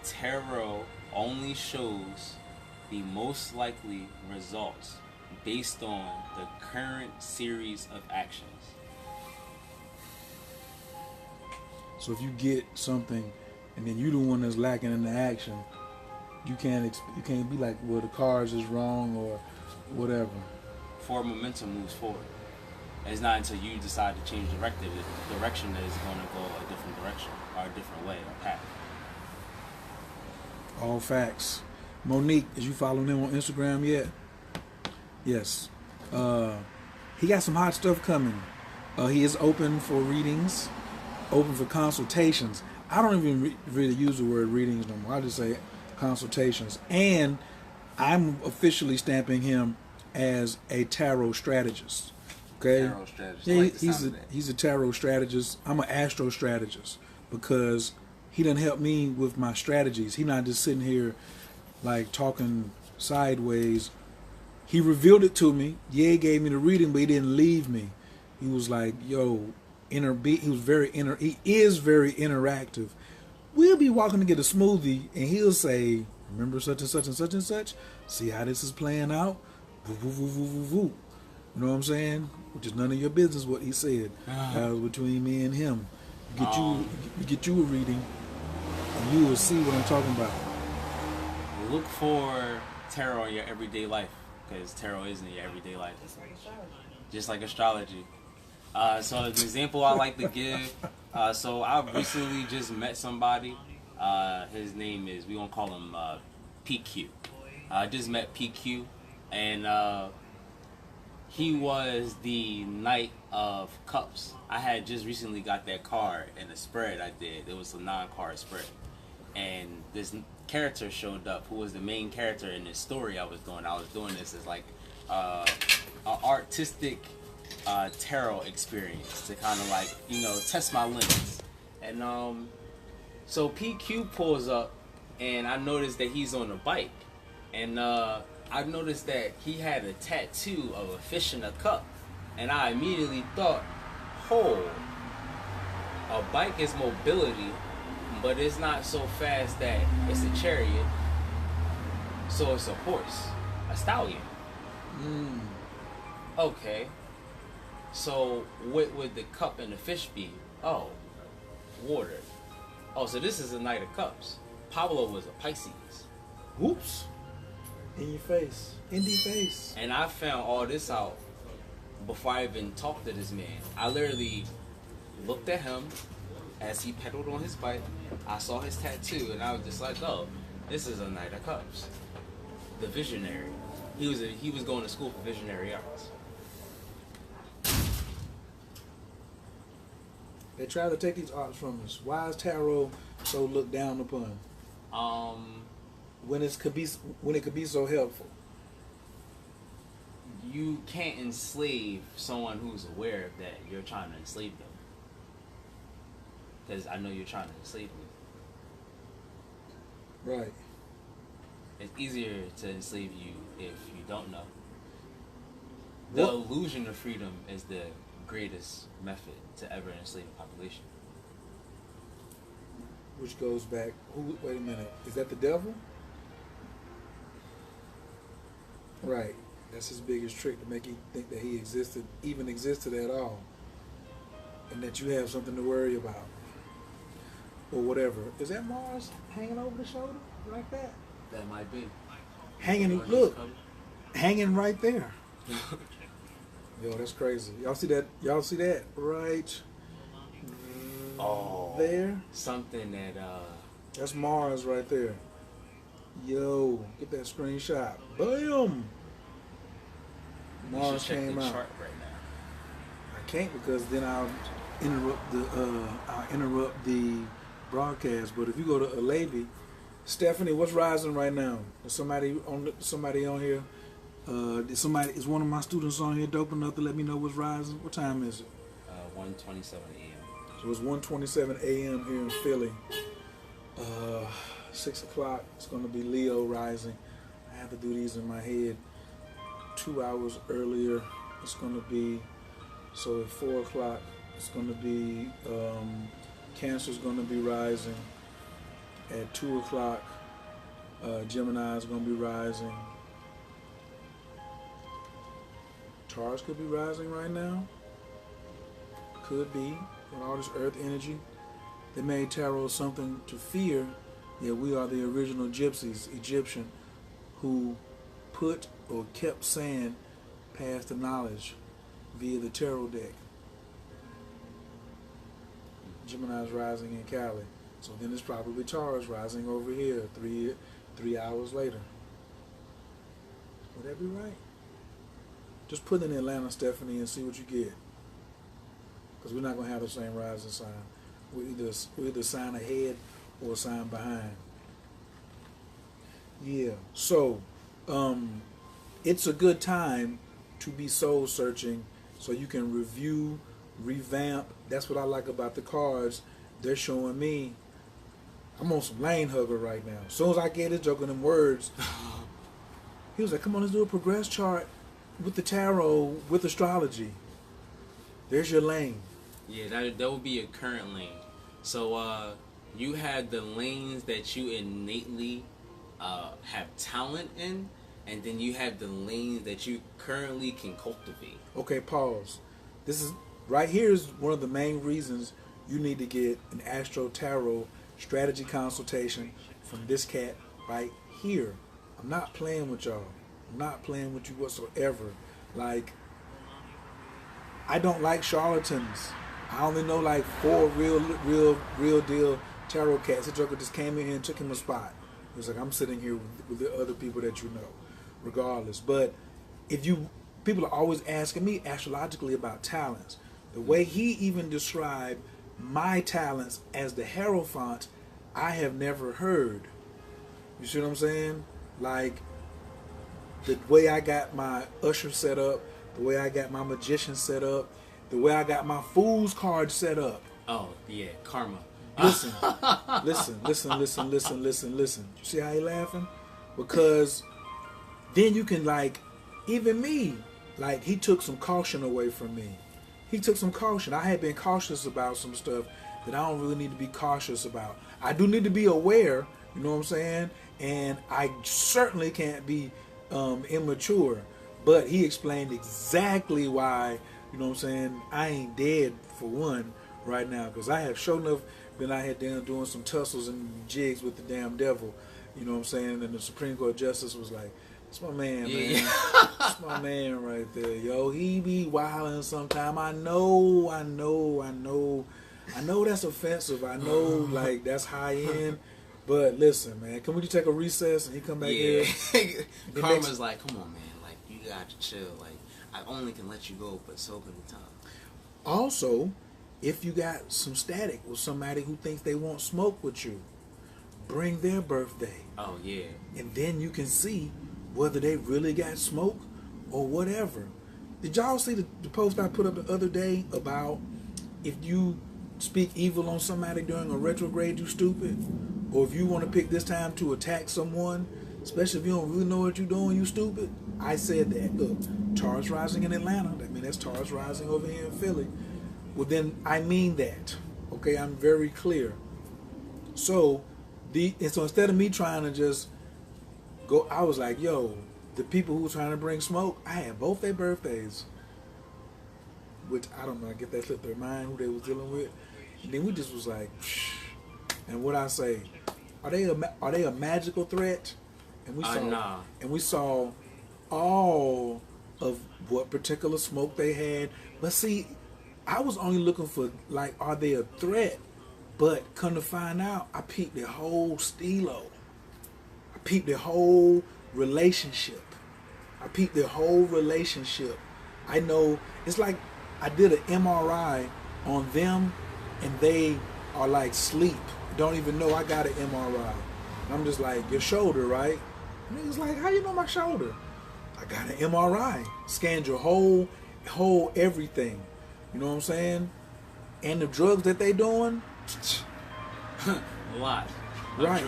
Tarot only shows the most likely results based on the current series of actions. So if you get something and then you the one that's lacking in the action, you can't be like, well, the cards is wrong or whatever. Forward momentum moves forward. It's not until you decide to change direction that it's going to go a different direction or a different way or path. All facts. Monique, is you following him on Instagram yet? Yes. He got some hot stuff coming. He is open for readings, open for consultations. I don't even really use the word readings no more. I just say consultations. And I'm officially stamping him as a tarot strategist. Okay? Tarot strategist. Yeah, he's a tarot strategist. I'm an Astro strategist because he done helped me with my strategies. He not just sitting here like talking sideways. He revealed it to me. Yeah, he gave me the reading, but he didn't leave me. He was like, yo, he is very interactive. We'll be walking to get a smoothie and he'll say, remember such and such and such and such? See how this is playing out? Woo, woo, woo, woo, woo, woo. You know what I'm saying? Which is none of your business what he said. That was between me and him. Get you a reading and you will see what I'm talking about. Look for tarot in your everyday life, because tarot is in your everyday life. Just like astrology. So an example I like to give, so I recently just met somebody. His name is, we gonna call him PQ. I just met PQ, and he was the Knight of Cups. I had just recently got that card in a spread I did. It was a non-card spread. And this character showed up who was the main character in this story I was doing. I was doing this as like an artistic tarot experience to kind of like, test my limits. And so PQ pulls up and I noticed that he's on a bike. And I noticed that he had a tattoo of a fish in a cup. And I immediately thought, pole. A bike is mobility, but it's not so fast that it's a chariot. So it's a horse, a stallion. Okay. So what would the cup and the fish be? Oh, water. Oh, so this is a Knight of Cups. Pablo was a Pisces. Whoops. In your face. In the face. And I found all this out before I even talked to this man. I literally looked at him as he pedaled on his bike. I saw his tattoo and I was just like, oh, this is a Knight of Cups. The visionary. He was going to school for visionary arts. They try to take these arts from us. Why is tarot so looked down upon? When it could be so helpful. You can't enslave someone who's aware of that you're trying to enslave them. Because I know you're trying to enslave me. Right. It's easier to enslave you if you don't know. The illusion of freedom is the greatest method to ever enslave a population. Which goes back, wait a minute, is that the devil? Right. That's his biggest trick, to make you think that he even existed at all. And that you have something to worry about. Or whatever. Is that Mars hanging over the shoulder like that? That might be. Hanging, look, hanging right there. Yo, that's crazy. Y'all see that? Y'all see that? Right there? Something that, That's Mars right there. Yo, get that screenshot. Bam! Mars came out. Chart right now. I can't, because then I'll interrupt the broadcast. But if you go to Alavi, Stephanie, what's rising right now? Is somebody on here? Is one of my students on here dope enough to let me know what's rising? What time is it? 1:27 a.m. So it's 1:27 a.m. here in Philly. 6 o'clock, it's going to be Leo rising. I have to do these in my head 2 hours earlier. It's going to be, so at 4 o'clock, it's going to be, Cancer's going to be rising. At 2 o'clock, Gemini is going to be rising. Taurus could be rising right now. Could be, with all this earth energy. They made tarot something to fear. Yeah, we are the original gypsies, Egyptian, who put or kept saying pass the knowledge via the tarot deck. Gemini's rising in Cali. So then it's probably Taurus rising over here 3 hours later. Would that be right? Just put in Atlanta, Stephanie, and see what you get. Because we're not going to have the same rising sign. We either sign ahead or sign behind. Yeah. So, it's a good time to be soul searching, so you can review, revamp. That's what I like about the cards. They're showing me I'm on some lane hugger right now. As soon as I get this joke in them words, he was like, come on, let's do a progress chart with the tarot, with astrology. There's your lane. Yeah, that would be a current lane. So you have the lanes that you innately have talent in, and then you have the lanes that you currently can cultivate. Okay, pause. This is right here is one of the main reasons you need to get an Astro Tarot strategy consultation from this cat right here. I'm not playing with y'all. I'm not playing with you whatsoever. Like, I don't like charlatans. I only know like 4 real deal tarot cats. The joker just came in here and took him a spot. He was like, I'm sitting here with the other people that you know, regardless. But people are always asking me astrologically about talents. The way he even described my talents as the Hierophant, I have never heard. You see what I'm saying? Like, the way I got my usher set up, the way I got my magician set up, the way I got my fool's card set up. Oh, yeah, karma. Listen. You see how he laughing? Because then you can, like, even me, like, he took some caution away from me. he took some caution. I had been cautious about some stuff that I don't really need to be cautious about. I do need to be aware, you know what I'm saying? And I certainly can't be immature. But he explained exactly why, you know what I'm saying, I ain't dead for one right now. Because I have sure enough been out here doing some tussles and jigs with the damn devil. You know what I'm saying? And the Supreme Court Justice was like, that's my man, man. That's my man right there, yo. He be wilding sometime. I know that's offensive. I know, like, that's high end. But listen, man, can we just take a recess and he come back here? Karma's like, come on, man. Like, you got to chill. Like, I only can let you go, but so many times. Also, if you got some static with somebody who thinks they want smoke with you, bring their birthday. Oh, yeah. And then you can see whether they really got smoke or whatever. Did y'all see the post I put up the other day about if you speak evil on somebody during a retrograde, you stupid? Or if you want to pick this time to attack someone, especially if you don't really know what you're doing, you stupid? I said that. Look, Taurus rising in Atlanta. I mean, that's Taurus rising over here in Philly. Well, then I mean that. Okay, I'm very clear. So instead of me trying to just go, I was like, yo, the people who were trying to bring smoke, I had both their birthdays. Which, I don't know, I get that slipped their mind who they was dealing with. And then we just was like, psh. And what I say, are they a magical threat? And we saw, nah. and we saw all of what particular smoke they had. But see, I was only looking for, like, are they a threat? But come to find out, I peeped their whole stilo. I peeped their whole relationship. I know, it's like I did an MRI on them and they are like sleep. Don't even know I got an MRI. And I'm just like, your shoulder, right? And niggas like, how you know my shoulder? I got an MRI. Scanned your whole everything. You know what I'm saying? And the drugs that they doing? A lot. Right.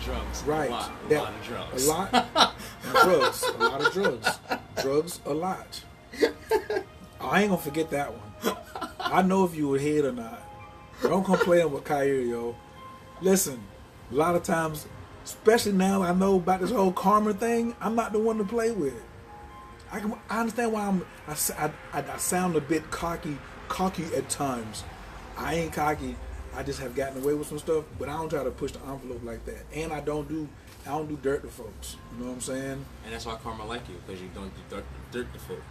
Drugs. Right. A lot of drugs. A lot of drugs. A lot of drugs. Drugs a lot. I ain't gonna forget that one. I know if you were head or not. Don't come playing with khayr, yo. Listen, a lot of times, especially now I know about this whole karma thing, I'm not the one to play with. I understand why I sound a bit cocky at times. I ain't cocky. I just have gotten away with some stuff, but I don't try to push the envelope like that. And I don't do dirt to folks. You know what I'm saying? And that's why karma like you, because you don't do dirt to folks.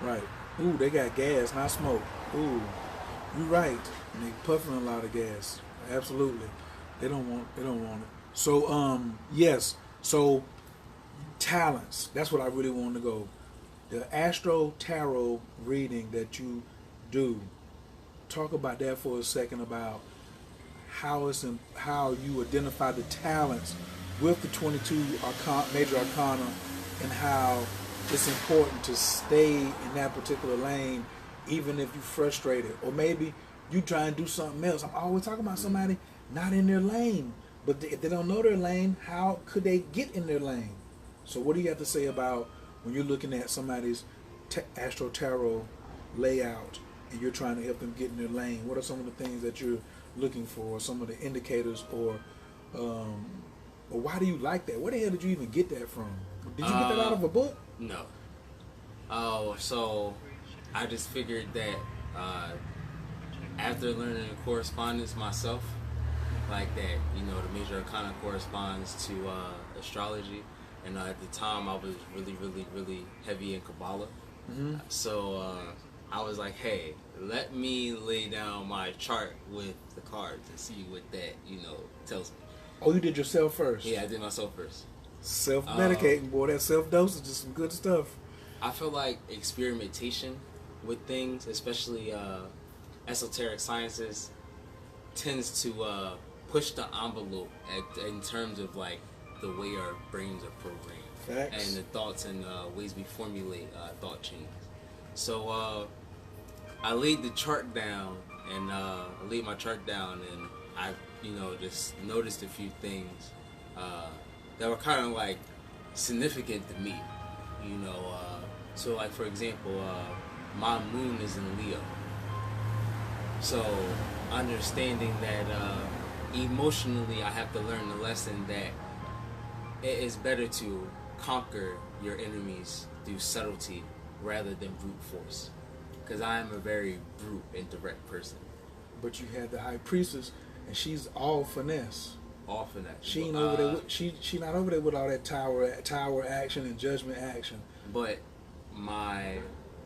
Right. Ooh, they got gas, not smoke. Ooh, you right. And they puffing a lot of gas. Absolutely. They don't want it. So yes. So talents. That's what I really want to go. The Astro Tarot reading that you do. Talk about that for a second, about how you identify the talents with the 22 major arcana, and how it's important to stay in that particular lane even if you're frustrated, or maybe you try and do something else. I'm always talking about somebody not in their lane, but if they don't know their lane, how could they get in their lane? So what do you have to say about when you're looking at somebody's Astro Tarot layout and you're trying to help them get in their lane? What are some of the things that you're looking for, some of the indicators, or why do you like that? Where the hell did you even get that from? Did you get that out of a book? No. Oh, so I just figured that after learning the correspondence myself, like that, you know, the major arcana corresponds to astrology, and at the time I was really heavy in Kabbalah. Mm-hmm. So I was like, hey, let me lay down my chart with the cards and see what that, you know, tells me. Oh, you did yourself first? Yeah, I did myself first. Self-medicating, boy. That self-dosage is some good stuff. I feel like experimentation with things, especially esoteric sciences, tends to push the envelope in terms of like the way our brains are programmed. Facts. And the thoughts and ways we formulate thought changes. So I laid the chart down, and I laid my chart down, and I, you know, just noticed a few things that were kind of like significant to me, you know. So like, for example, my moon is in Leo. So understanding that emotionally I have to learn the lesson that it is better to conquer your enemies through subtlety rather than brute force. Because I am a very brute and direct person. But you had the high priestess, and she's all finesse. All finesse. She ain't over there. She not over there with all that tower action and judgment action. But my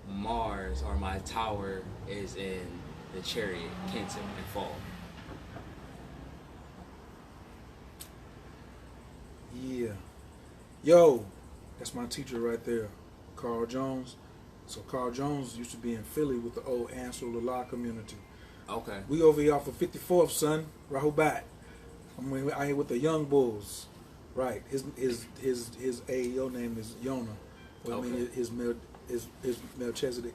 Mars or my tower is in the chariot, Cancer, and fall. Yeah. Yo, that's my teacher right there, Carl Jones. So Carl Jones used to be in Philly with the old Astro community. Okay. We over here off of 54th, son. Rahubat. I'm out here with the young bulls. Right. His AEO name is Yona. Well, Okay. I mean his Melchizedek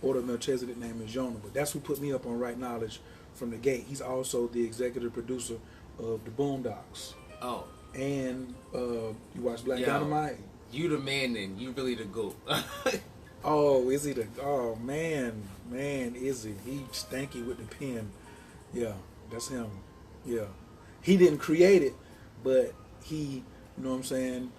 order Melchizedek name is Yona. But that's who put me up on Right Knowledge from the gate. He's also the executive producer of the Boondocks. Oh. And you watch Black Yo, Dynamite? You the man then. You really the GOAT. Oh, is he the? Oh man, is he? He stanky with the pen. Yeah, that's him. Yeah, he didn't create it, but he, you know what I'm saying,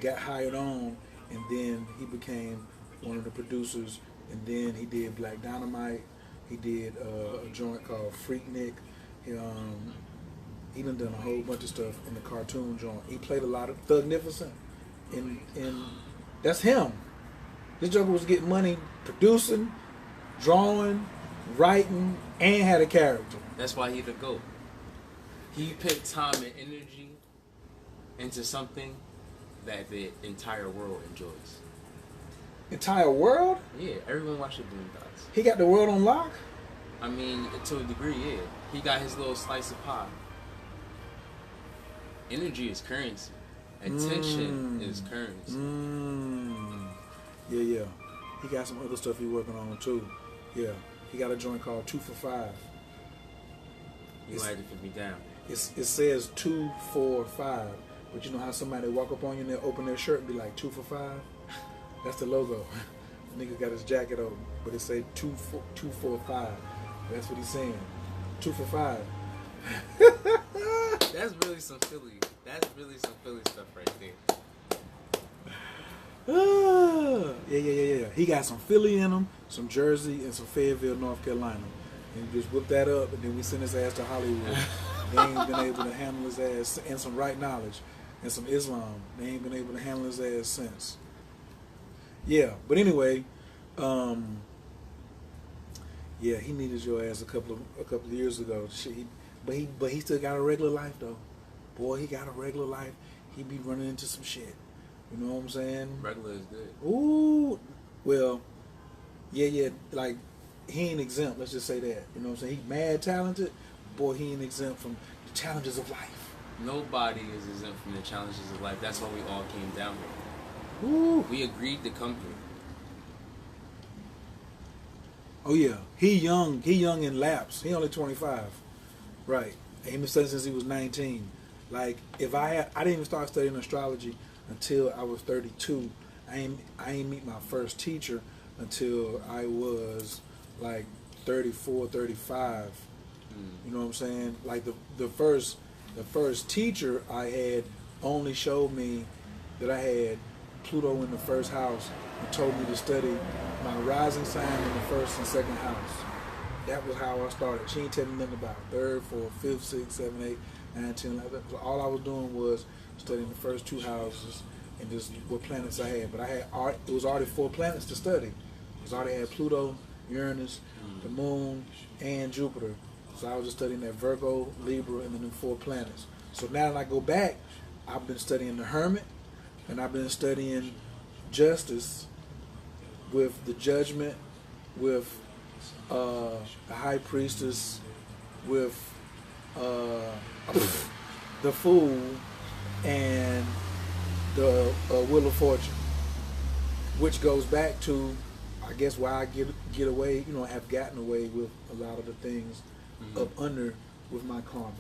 got hired on, and then he became one of the producers, and then he did Black Dynamite. He did a joint called Freaknik. He done a whole bunch of stuff in the cartoon joint. He played a lot of Thugnificent, and that's him. This Joker was getting money producing, drawing, writing, and had a character. That's why he the GOAT. He put time and energy into something that the entire world enjoys. Entire world? Yeah, everyone watches Boondocks. He got the world on lock? I mean, to a degree, yeah. He got his little slice of pie. Energy is currency. Attention is currency. Yeah. He got some other stuff he working on too. Yeah. He got a joint called 2 for 5. You might have to put me down. It says 2 for 5. But you know how somebody walk up on you and they open their shirt and be like 2 for 5? That's the logo. Nigga got his jacket on, but it say 2 for 5. That's what he's saying. 2 for 5. That's really some Philly. That's really some Philly stuff right there. Yeah. He got some Philly in him, some Jersey, and some Fayetteville, North Carolina. And he just whip that up, and then we send his ass to Hollywood. They ain't been able to handle his ass, and some Right Knowledge, and some Islam. They ain't been able to handle his ass since. Yeah, but anyway, yeah, he needed your ass a couple of years ago. Shit, but he still got a regular life though. Boy, he got a regular life. He be running into some shit. You know what I'm saying? Regular is good. Ooh, well, yeah. Like he ain't exempt. Let's just say that. You know what I'm saying? He mad talented. Boy, he ain't exempt from the challenges of life. Nobody is exempt from the challenges of life. That's why we all came down here. Ooh. We agreed to come here. Oh yeah, he young in laps. He only 25, right? And he been studying since he was 19. Like if I didn't even start studying astrology until I was 32. I ain't meet my first teacher until I was like 34, 35. You know what I'm saying? Like the first teacher I had only showed me that I had Pluto in the first house and told me to study my rising sign in the first and second house. That was how I started. She ain't tell me nothing about third, fourth, fifth, sixth, seventh, eighth, 9, 10, 11. So all I was doing was studying the first two houses and just what planets I had. But it was already 4 planets to study. Because I already had Pluto, Uranus, the Moon, and Jupiter. So I was just studying that Virgo, Libra, and the new 4 planets. So now that I go back, I've been studying the Hermit, and I've been studying Justice with the Judgment, with the High Priestess, with the Fool, and the Wheel of Fortune, which goes back to, I guess, why I get away, have gotten away with a lot of the things up under with my karma.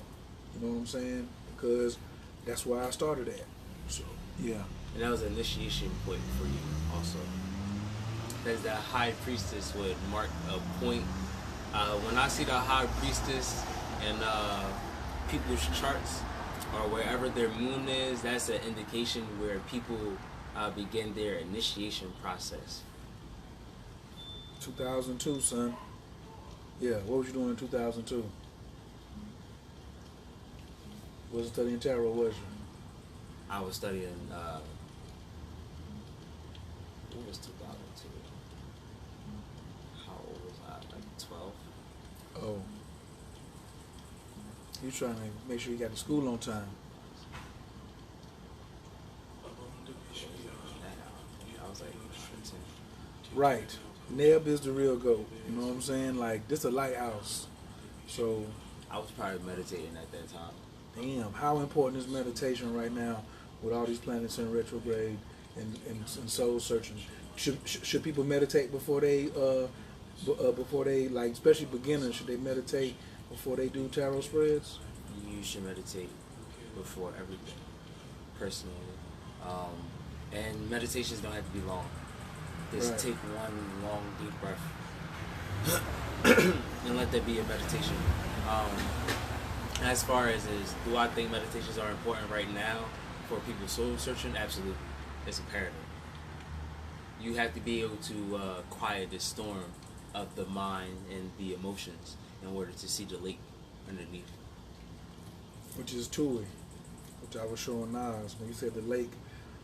You know what I'm saying? Because that's why I started at. So, yeah. And that was an initiation point for you also. because the high priestess would mark a point. When I see the high priestess in people's charts or wherever their moon is, that's an indication where people begin their initiation process. 2002, son. Yeah, what was you doing in 2002? Was studying tarot, was you? I was studying, what was 2002? How old was I? Like 12? Oh. You trying to make sure you got to school on time. I was like 10. Right. Neb is the real goat. You know what I'm saying? Like, this a lighthouse. So, I was probably meditating at that time. damn, how important is meditation right now with all these planets in retrograde and soul searching? Should people meditate before they like, especially beginners, should they meditate before they do tarot spreads? You should meditate before everything, personally. And meditations don't have to be long. Just Right. take one long, deep breath and let that be a meditation. As far as do I think meditations are important right now for people soul searching? Absolutely. It's imperative. You have to be able to quiet the storm of the mind and the emotions in order to see the lake underneath. Which is Tui, which I was showing Nas when you said the lake.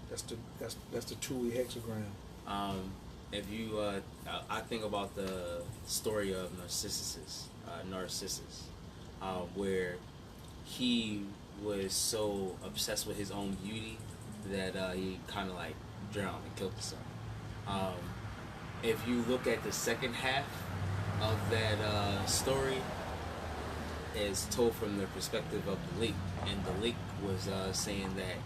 That's the Tui hexagram. If you, I think about the story of Narcissus, where he was so obsessed with his own beauty that he kind of like drowned and killed himself. If you look at the second half of that story, it's told from the perspective of the lake, and the lake was saying that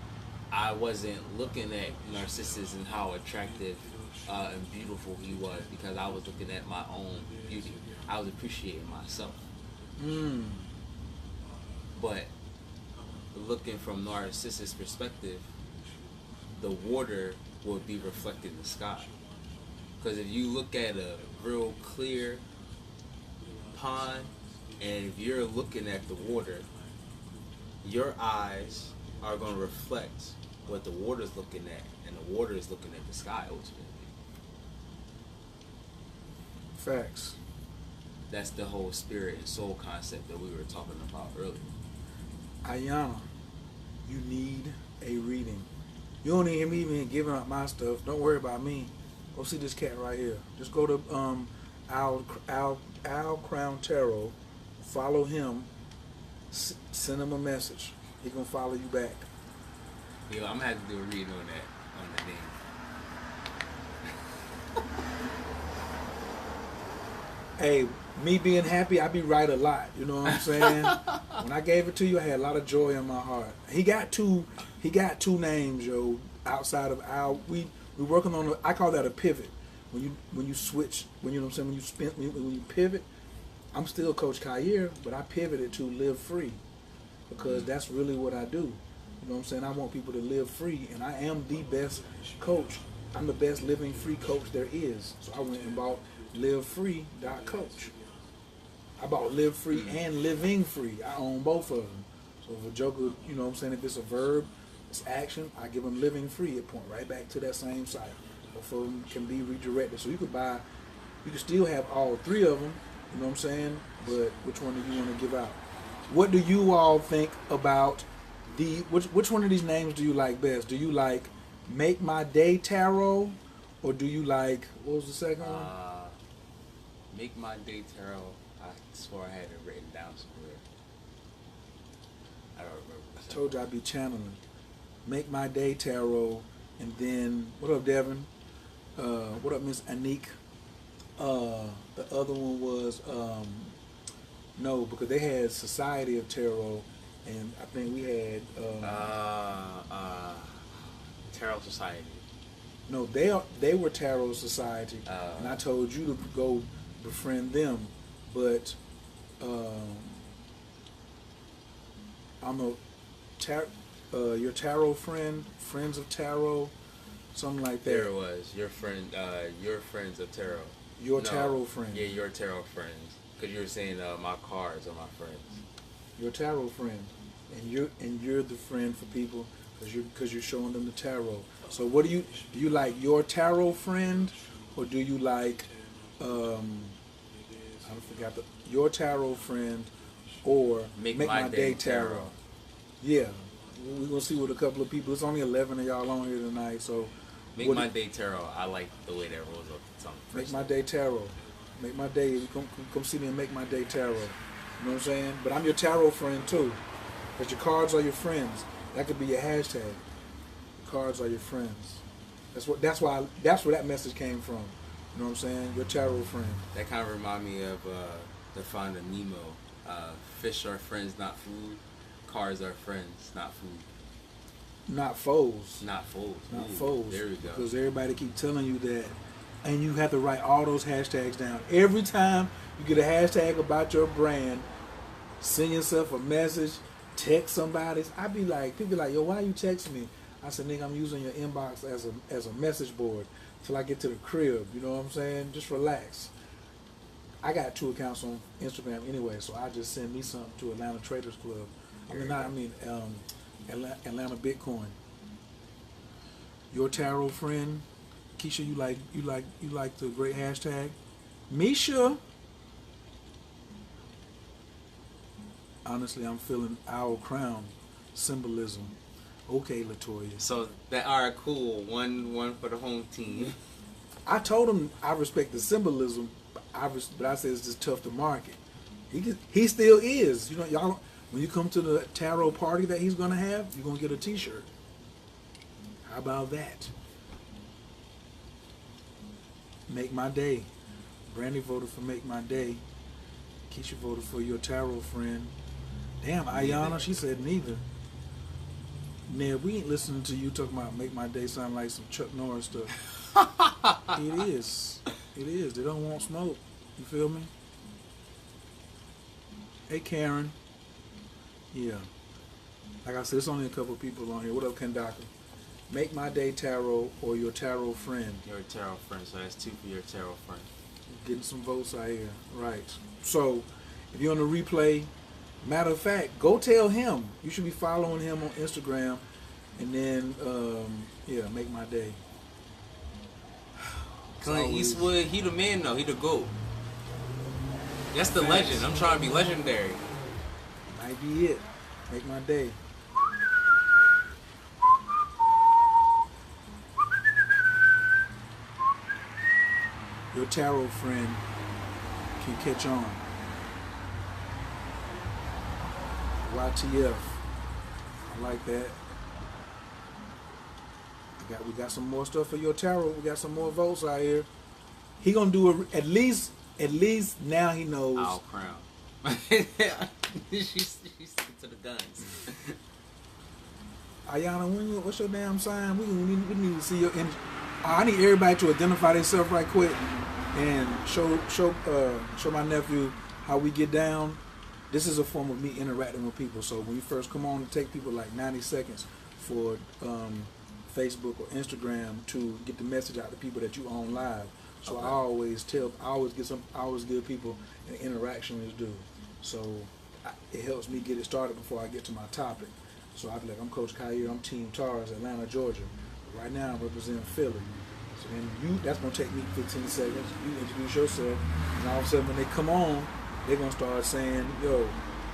I wasn't looking at Narcissus and how attractive and beautiful he was because I was looking at my own beauty. I was appreciating myself. But looking from Narcissus' perspective, the water will be reflected in the sky. Because if you look at a real clear pond, and if you're looking at the water, your eyes are going to reflect what the water's looking at, and the water is looking at the sky ultimately. Facts. That's the whole spirit and soul concept that we were talking about earlier. Ayana, you need a reading. You don't need him even giving up my stuff. Don't worry about me. Go see this cat right here. Just go to Al Crown Tarot. Follow him. Send him a message. He gonna follow you back. Yo, I'm gonna have to do a reading on that, on the name. Hey, me being happy, I be right a lot. You know what I'm saying? When I gave it to you, I had a lot of joy in my heart. He got two names, yo. Outside of Al, we working on. I call that a pivot. When you switch, when you know what I'm saying, when you pivot. I'm still Coach Khayr, but I pivoted to live free because that's really what I do. You know what I'm saying? I want people to live free, and I am the best coach. I'm the best living free coach there is. So I went and bought livefree.coach. I bought Live Free and Living Free. I own both of them. So if a joker, you know what I'm saying, if it's a verb, it's action, I give them Living Free. It point right back to that same site. Both of them can be redirected. So you could still have all three of them, you know what I'm saying? But which one do you want to give out? What do you all think about which one of these names do you like best? Do you like Make My Day Tarot? Or do you like, what was the second one? Make My Day Tarot. I swore I had it written down somewhere. I don't remember. I told you I'd be channeling. Make My Day Tarot. And then, what up, Devin? What up, Miss Anik? The other one was, no, because they had Society of Tarot. And I think we had... Tarot Society. No, they were Tarot Society, and I told you to go befriend them, but I'm your tarot friends of tarot, something like that. There it was. Your friend, your friends of tarot. Your tarot friend. Yeah, your tarot friends. Because you were saying my cards are my friends. Your tarot friend, and you're the friend for people because you're showing them the tarot. So what do you like your tarot friend, or do you like I forgot your tarot friend, or Make My Day Tarot? Yeah, we're gonna see what a couple of people. It's only 11 of y'all on here tonight, so Make My Day Tarot. I like the way that rolls up the tongue. Make My Day Tarot. Make My Day. Come see me and Make My Day Tarot. You know what I'm saying? But I'm your tarot friend too, because your cards are your friends. That could be your hashtag. Your cards are your friends. That's where that message came from. You know what I'm saying? Your tarot friend. That kind of remind me of the Finding Nemo. Fish are friends, not food. Cards are friends, not food. Not foes. Not foes. Not Ooh, foes. There we go. Because everybody keep telling you that, and you have to write all those hashtags down. Every time you get a hashtag about your brand, send yourself a message, text somebody. People be like, yo, why you texting me? I said, nigga, I'm using your inbox as a message board till I get to the crib. You know what I'm saying? Just relax. I got 2 accounts on Instagram anyway, so I just send me something to Atlanta Traders Club. Atlanta Bitcoin. Your tarot friend, Keisha, you like the great hashtag. Misha, honestly, I'm feeling Owl Crown symbolism. Okay, Latoya. So all right, cool. One for the home team. I told him I respect the symbolism, but I said it's just tough to market. He still is. You know, y'all. When you come to the tarot party that he's gonna have, you're gonna get a T-shirt. How about that? Make My Day. Brandy voted for Make My Day. Keisha voted for your tarot friend. Damn, Ayana, she said neither. Ned, we ain't listening to you talking about Make My Day sound like some Chuck Norris stuff. It is. They don't want smoke. You feel me? Hey, Karen. Yeah. Like I said, there's only a couple people on here. What up, Kendaka? Make My Day Tarot or your tarot friend. Your tarot friend. So that's 2 for your tarot friend. Getting some votes out here. Right. So, if you're on the replay, matter of fact, go tell him. You should be following him on Instagram. And then, Make My Day. Clint Eastwood, he the man though. He the GOAT. That's the legend. I'm trying to be legendary. Might be it. Make My Day. Your tarot friend can catch on. YTF. I like that. We got some more stuff for your tarot. We got some more votes out here. He gonna do at least now he knows. Owl Crown. She's to the guns. Ayana, what's your damn sign? We need to see your. I need everybody to identify themselves right quick and show my nephew how we get down. This is a form of me interacting with people. So when you first come on, it take people like 90 seconds for Facebook or Instagram to get the message out to people that you own live. So okay. I always give people an interaction is due. So it helps me get it started before I get to my topic. So I'll be like, I'm Coach Khayr, I'm Team Tars, Atlanta, Georgia. But right now I'm representing Philly. So then that's gonna take me 15 seconds. You introduce yourself, and all of a sudden when they come on, they're gonna start saying, yo,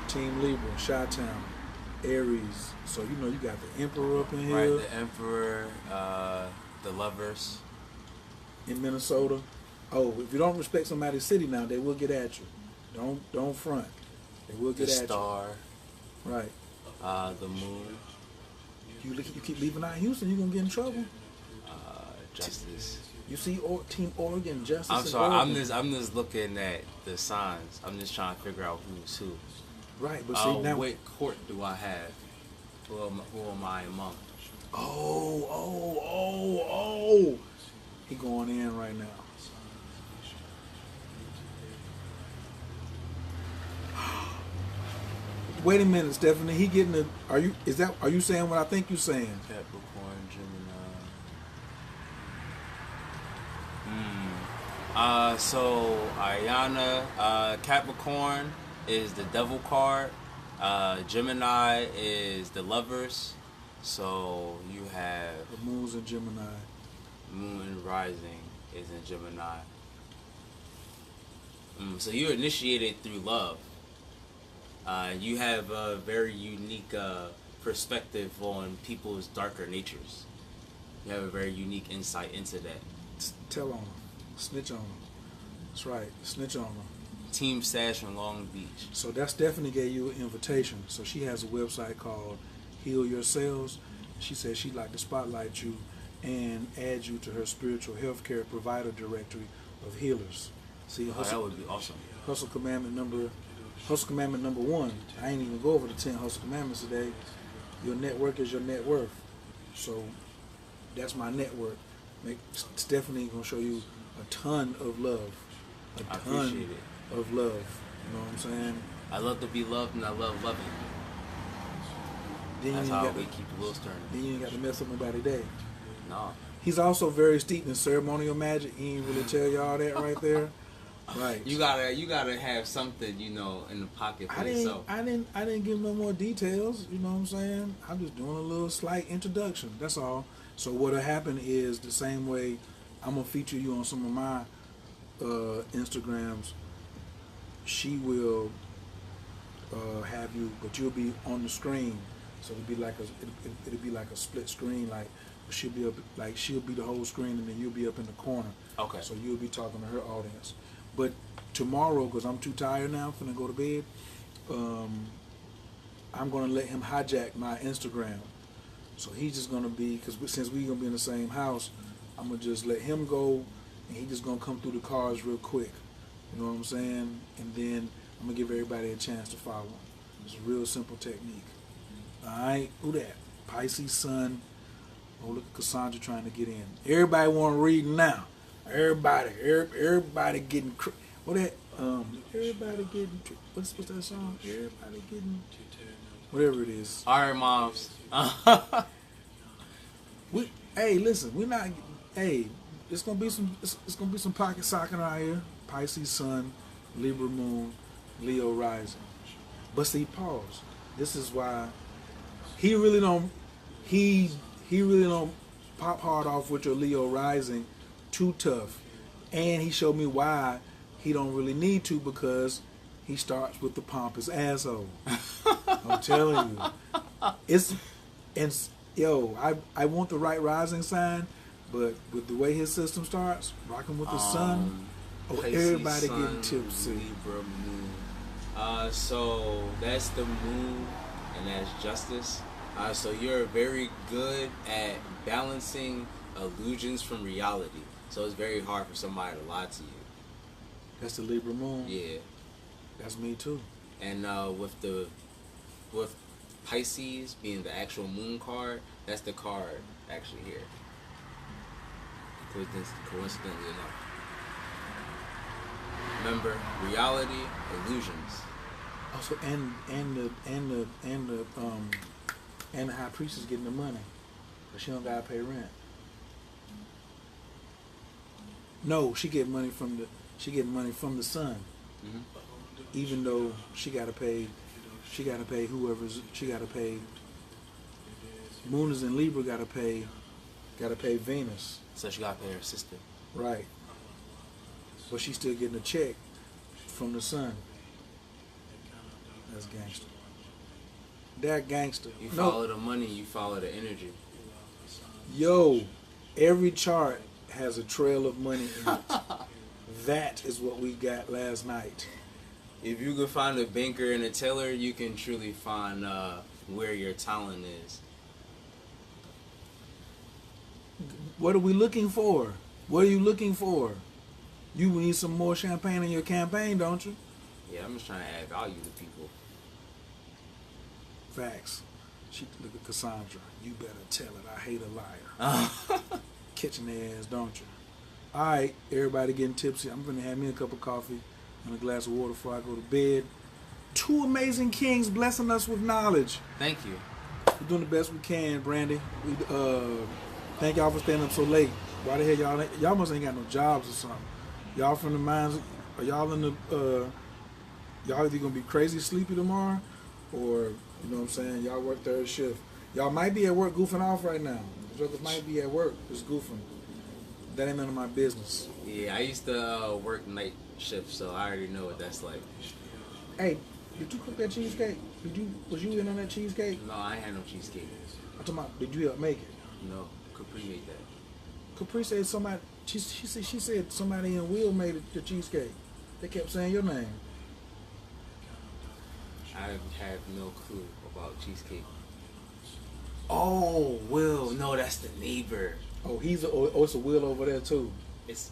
Team Libra, Chi-Town, Aries. So you got the Emperor up in here. Right, the Emperor, the Lovers. In Minnesota. Oh, if you don't respect somebody's city now, they will get at you. Don't front. They will get at you. The Star. Right. The Moon. You keep leaving out Houston, you're gonna get in trouble. Justice. You see Team Oregon, Justice. I'm sorry, Oregon. I'm just looking at the signs. I'm just trying to figure out who's who. Right, but see now. What court do I have? Who am I among? Oh. He going in right now. Wait a minute, Stephanie. He getting the. Are you saying what I think you're saying? Capricorn, Gemini. So Ayana, Capricorn is the devil card. Gemini is the lovers. So you have The moon's in Gemini. Moon rising is in Gemini. So you're initiated through love. You have a very unique perspective on people's darker natures. You have a very unique insight into that. Tell on them. Snitch on them. That's right. Snitch on them. Team Sash from Long Beach. So that Stephanie gave you an invitation. So she has a website called Heal Your Cells. She said she'd like to spotlight you and add you to her spiritual healthcare provider directory of healers. See, That would be awesome. Hustle Commandment number 1. I ain't even go over the 10 Hustle Commandments today. Your network is your net worth. So that's my network. Stephanie gonna show you a ton of love. I appreciate it. Of love. You know what I'm saying? I love to be loved and I love loving. Then That's you how got we keep the wheels turning. Then you ain't got to mess up nobody's day. No. He's also very steeped in ceremonial magic. He ain't really tell y'all that right there. Right. You gotta have something, in the pocket for yourself. I didn't give no more details. You know what I'm saying? I'm just doing a little slight introduction. That's all. So what'll happen is the same way I'm gonna feature you on some of my Instagrams. She will have you, but you'll be on the screen. So it'll be like a split screen. Like she'll be the whole screen, and then you'll be up in the corner. Okay. So you'll be talking to her audience. But tomorrow, because I'm too tired now, finna go to bed. I'm gonna let him hijack my Instagram. So he's just gonna be, because since we're gonna be in the same house, I'm gonna just let him go, and he's just gonna come through the cars real quick. You know what I'm saying? And then I'm gonna give everybody a chance to follow. It's a real simple technique. All right, who that? Pisces Sun. Oh, look at Cassandra trying to get in. Everybody want to read now. Everybody getting. What that? Everybody getting. What's that song? Everybody getting. Whatever it is. All right, moms. Hey, listen, we're not. Hey, it's gonna be some pocket socking out here. Pisces Sun, Libra Moon, Leo Rising. But see, pause. This is why he really don't pop hard off with your Leo Rising too tough. And he showed me why he don't really need to, because he starts with the pompous asshole. I'm telling you. I want the right rising sign, but with the way his system starts, rocking with the sun, everybody sun, getting tipsy. Libra moon. So that's the moon, and that's justice. So you're very good at balancing illusions from reality. So it's very hard for somebody to lie to you. That's the Libra moon. Yeah. That's me too. And with Pisces being the actual moon card, that's the card actually here. Coincidentally enough. Remember, reality, illusions. Also, and the high priestess getting the money, but she don't gotta pay rent. No, she get money from the sun. Mm-hmm. Even though she gotta pay Moon is in Libra, gotta pay Venus. So she gotta pay her sister. Right. But she's still getting a check from the sun. That's gangster. That gangster. You follow the money, you follow the energy. Yo, every chart has a trail of money in it. That is what we got last night. If you can find a banker and a teller, you can truly find where your talent is. What are we looking for? What are you looking for? You need some more champagne in your campaign, don't you? Yeah, I'm just trying to add value to people. Facts. Look at Cassandra. You better tell it. I hate a liar. Catching their ass, don't you? All right, everybody getting tipsy. I'm going to have me a cup of coffee and a glass of water before I go to bed. Two amazing kings blessing us with knowledge. Thank you. We're doing the best we can, Brandy. Thank y'all for staying up so late. Why the hell y'all must ain't got no jobs or something. Y'all from the mines? Are y'all in the? Y'all either gonna be crazy sleepy tomorrow, or you know what I'm saying? Y'all work third shift. Y'all might be at work goofing off right now. The jokers might be at work just goofing. That ain't none of my business. Yeah, I used to work night shift, so I already know what that's like. Hey, did you cook that cheesecake? Was you in on that cheesecake? No, I ain't had no cheesecake. I'm talking about, did you help make it? No, Capri ate that. Capri said somebody. She said somebody in Will made it, the cheesecake. They kept saying your name. I have no clue about cheesecake. Oh, Will. No, that's the neighbor. Oh, it's a Will over there too. It's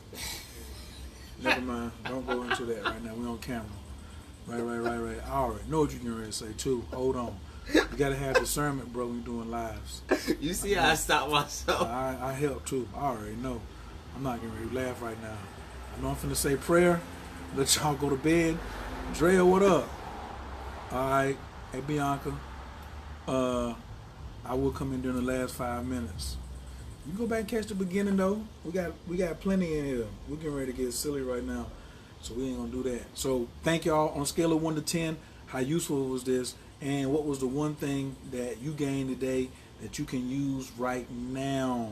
Never mind. Don't go into that right now. We're on camera. Right. I already know what you're getting ready to say too. Hold on. You gotta have discernment, bro, when you're doing lives. You see how I stopped myself? I help too. I already know. I'm not getting ready to laugh right now. I know I'm finna say prayer. Let y'all go to bed. Drea, what up? Alright. Hey Bianca. I will come in during the last 5 minutes. You go back and catch the beginning though. We got plenty in here. We're getting ready to get silly right now. So we ain't gonna do that. So thank y'all. On a scale of 1 to 10, how useful was this? And what was the one thing that you gained today that you can use right now?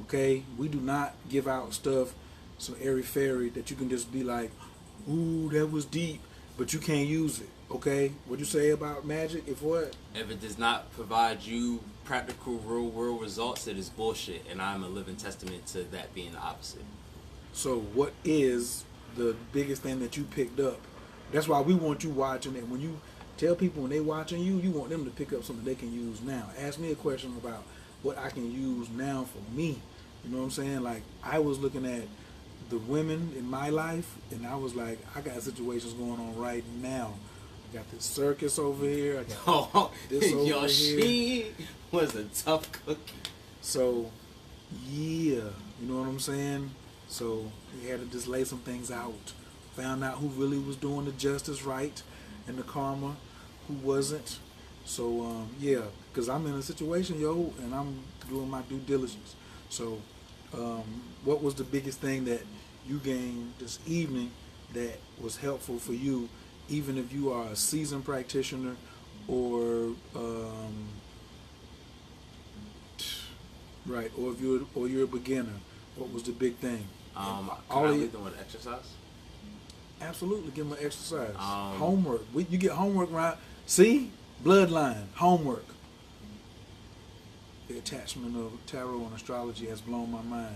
Okay? We do not give out stuff so airy-fairy that you can just be like, ooh, that was deep, but you can't use it. Okay? What you say about magic? If what? If it does not provide you practical real world results, it is bullshit, and I'm a living testament to that being the opposite. So what is the biggest thing that you picked up? That's why we want you watching it. When you tell people when they watching you, you want them to pick up something they can use now. Ask me a question about what I can use now for me. You know what I'm saying? Like, I was looking at the women in my life, and I was like, I got situations going on right now. I got this circus over here. I got this over Yo, here. she was a tough cookie. So, yeah, you know what I'm saying? So, we had to just lay some things out. Found out who really was doing the justice right and the karma, who wasn't. So, yeah, because I'm in a situation, yo, and I'm doing my due diligence. So, what was the biggest thing that you gained this evening that was helpful for you, even if you are a seasoned practitioner or right, or if you're a beginner? What was the big thing? Can I lead them with exercise? Absolutely, give them an exercise. Homework. You get homework right. See, bloodline homework. The attachment of tarot and astrology has blown my mind.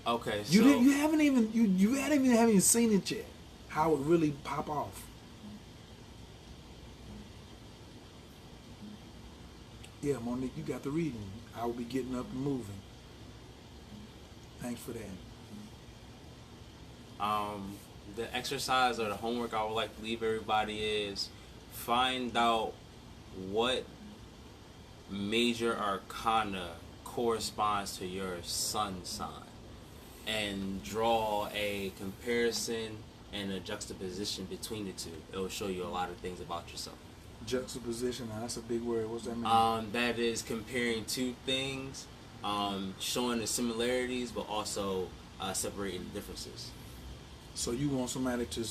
Okay, so You haven't even seen it yet. How it really pop off. Yeah, Monique, you got the reading. I will be getting up and moving. Thanks for that. The exercise or the homework I would like to leave everybody is find out what major arcana corresponds to your sun sign and draw a comparison and a juxtaposition between the two. It will show you a lot of things about yourself. Juxtaposition, now that's a big word. What's that mean? That is comparing two things, showing the similarities but also separating the differences. So you want somebody to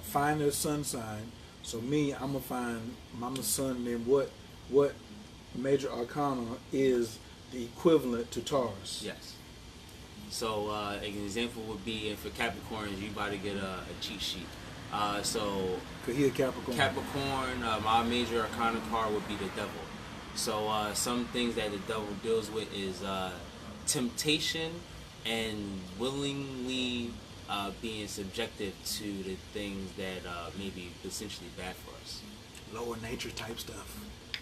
find their sun sign. So me, I'm the sun. Then what major arcana is the equivalent to Taurus? Yes. So an example would be for Capricorns, you about to get a cheat sheet. So Cause he a Capricorn. Capricorn, my major arcana card would be the devil. So some things that the devil deals with is temptation and willingly being subjective to the things that may be essentially bad for us. Lower nature type stuff.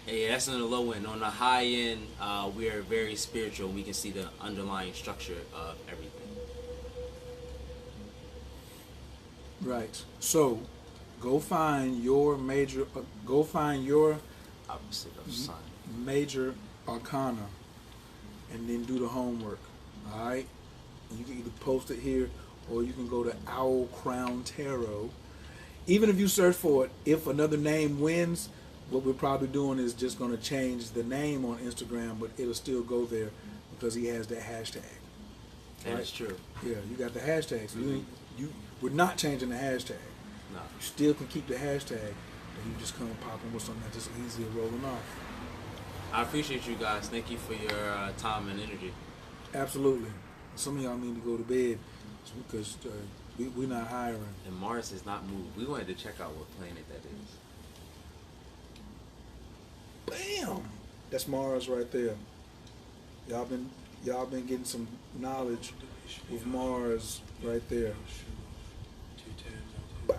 Yeah, that's on the low end. On the high end, we are very spiritual. We can see the underlying structure of everything. Right. So, go find your major. Go find your Opposite of sun. major arcana, and then do the homework. All right. You can either post it here, or you can go to Owl Crown Tarot. Even if you search for it, if another name wins, what we're probably doing is just going to change the name on Instagram, but it'll still go there because he has that hashtag. That is true. Yeah, you got the hashtag. So We're not changing the hashtag. No. You still can keep the hashtag, but you just come popping with something that's just easier rolling off. I appreciate you guys. Thank you for your time and energy. Absolutely. Some of y'all need to go to bed because we're not hiring. And Mars has not moved. We wanted to check out what planet that is. Bam! That's Mars right there. Y'all been getting some knowledge with Mars right there. Wow.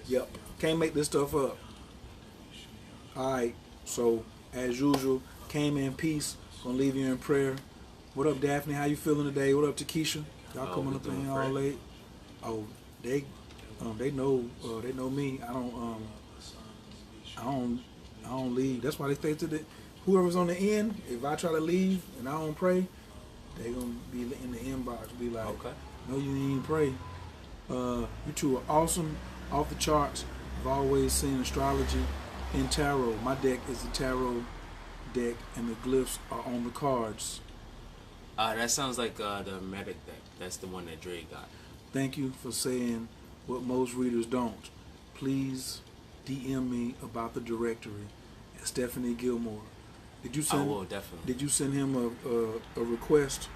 Yep. Can't make this stuff up. Alright, so as usual, came in peace. Gonna leave you in prayer. What up, Daphne? How you feeling today? What up, Takesha? Y'all coming up in here all late? Oh, they know me. I don't leave. That's why they stay to the. Whoever's on the end, if I try to leave and I don't pray, they gonna be in the inbox. Be like, Okay. no, you didn't even pray. You two are awesome, off the charts. I've always seen astrology in tarot. My deck is the tarot deck, and the glyphs are on the cards. That sounds like the Medic deck. That's the one that Dre got. Thank you for saying what most readers don't. Please DM me about the directory at Stephanie Gilmore. Did you send? I will, definitely. Did you send him a request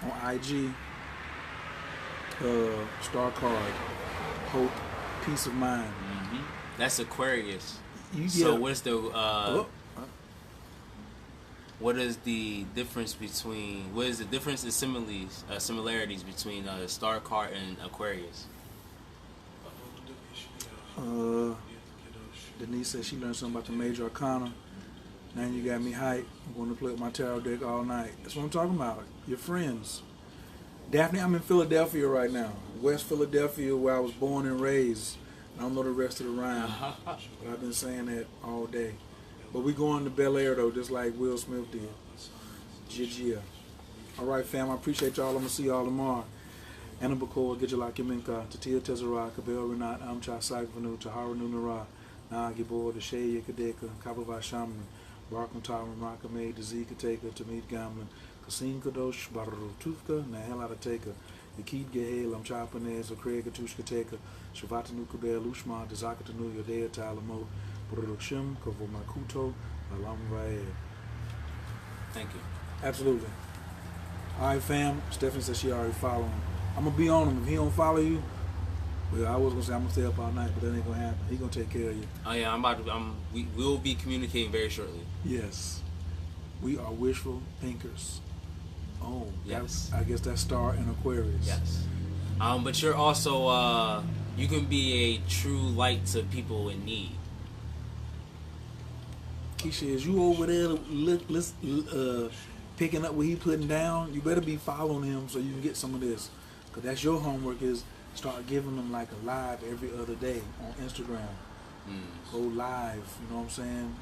on IG? Star card, hope, peace of mind. Mm-hmm. That's Aquarius. So what's the what is the difference between? What is the difference in similarities between Star card and Aquarius? Denise said she learned something about the major arcana. Now you got me hyped. I'm going to play with my tarot deck all night. That's what I'm talking about. Your friends. Daphne, I'm in Philadelphia right now. West Philadelphia, where I was born and raised. I don't know the rest of the rhyme, but I've been saying that all day. But we going to Bel Air, though, just like Will Smith did. Gia. All right, fam, I appreciate y'all. I'm going to see y'all tomorrow. Anna Bakor, Gijala Kiminka, Tatia Tezara, Kabel Renat, Amcha Saikvanu, Tahara Nunara, Nagibor, the Shea Kadeka, Kabava Shaman, Barkum Taran, Rakame, Dizee Kateka, Tamid Gamlin, Kasim Kadosh, Baru Tufka, Nahel Atateka, Yakid Gehel, Amchapanez, Craig Katushka Teka, Shavatanu Kabel, Ushma, Dezakatanu, Yodea Talamo, Production, Kovomakuto, Alam Vaed. Thank you. Absolutely. All right, fam. Stephanie says she already following. I'm gonna be on him. If he don't follow you, well, I was gonna say I'm gonna stay up all night, but that ain't gonna happen. He gonna take care of you. Oh yeah, we will be communicating very shortly. Yes, we are wishful thinkers. Oh, yes. I guess that's Star in Aquarius. Yes. But you're also you can be a true light to people in need. Keisha, is you over there picking up what he putting down? You better be following him so you can get some of this. Because that's your homework, is start giving them like a live every other day on Instagram. Go live, you know what I'm saying?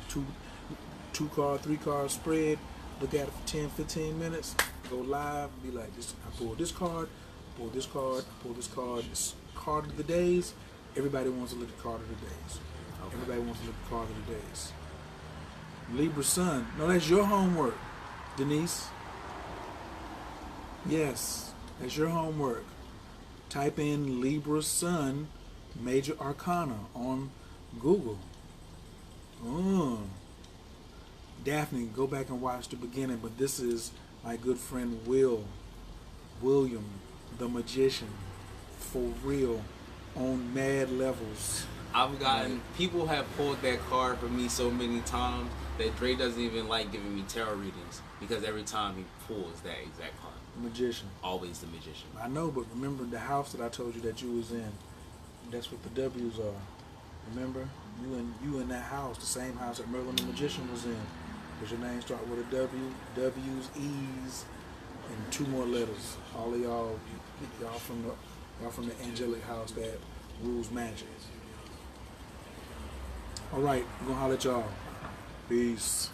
Two card, 3 card spread. Look at it for 10, 15 minutes. Go live, be like, this. I pulled this card, pull this card, pull this card. This card of the days. Everybody wants to look at card of the days. Okay. Everybody wants to look at card of the days. Libra Sun. No, that's your homework, Denise. Yes, that's your homework. Type in Libra Sun Major Arcana on Google. Daphne, go back and watch the beginning, but this is my good friend William, the magician, for real, on mad levels. I've gotten, people have pulled that card for me so many times that Dre doesn't even like giving me tarot readings, because every time he pulls that exact card. Magician. Always the magician. I know, but remember the house that I told you that you was in, that's what the W's are. Remember? You in that house, the same house that Merlin the Magician was in. Because your name start with a W, W's, E's, and 2 more letters. All of y'all from the angelic house that rules magic. All right, we're gonna holler at y'all. Peace.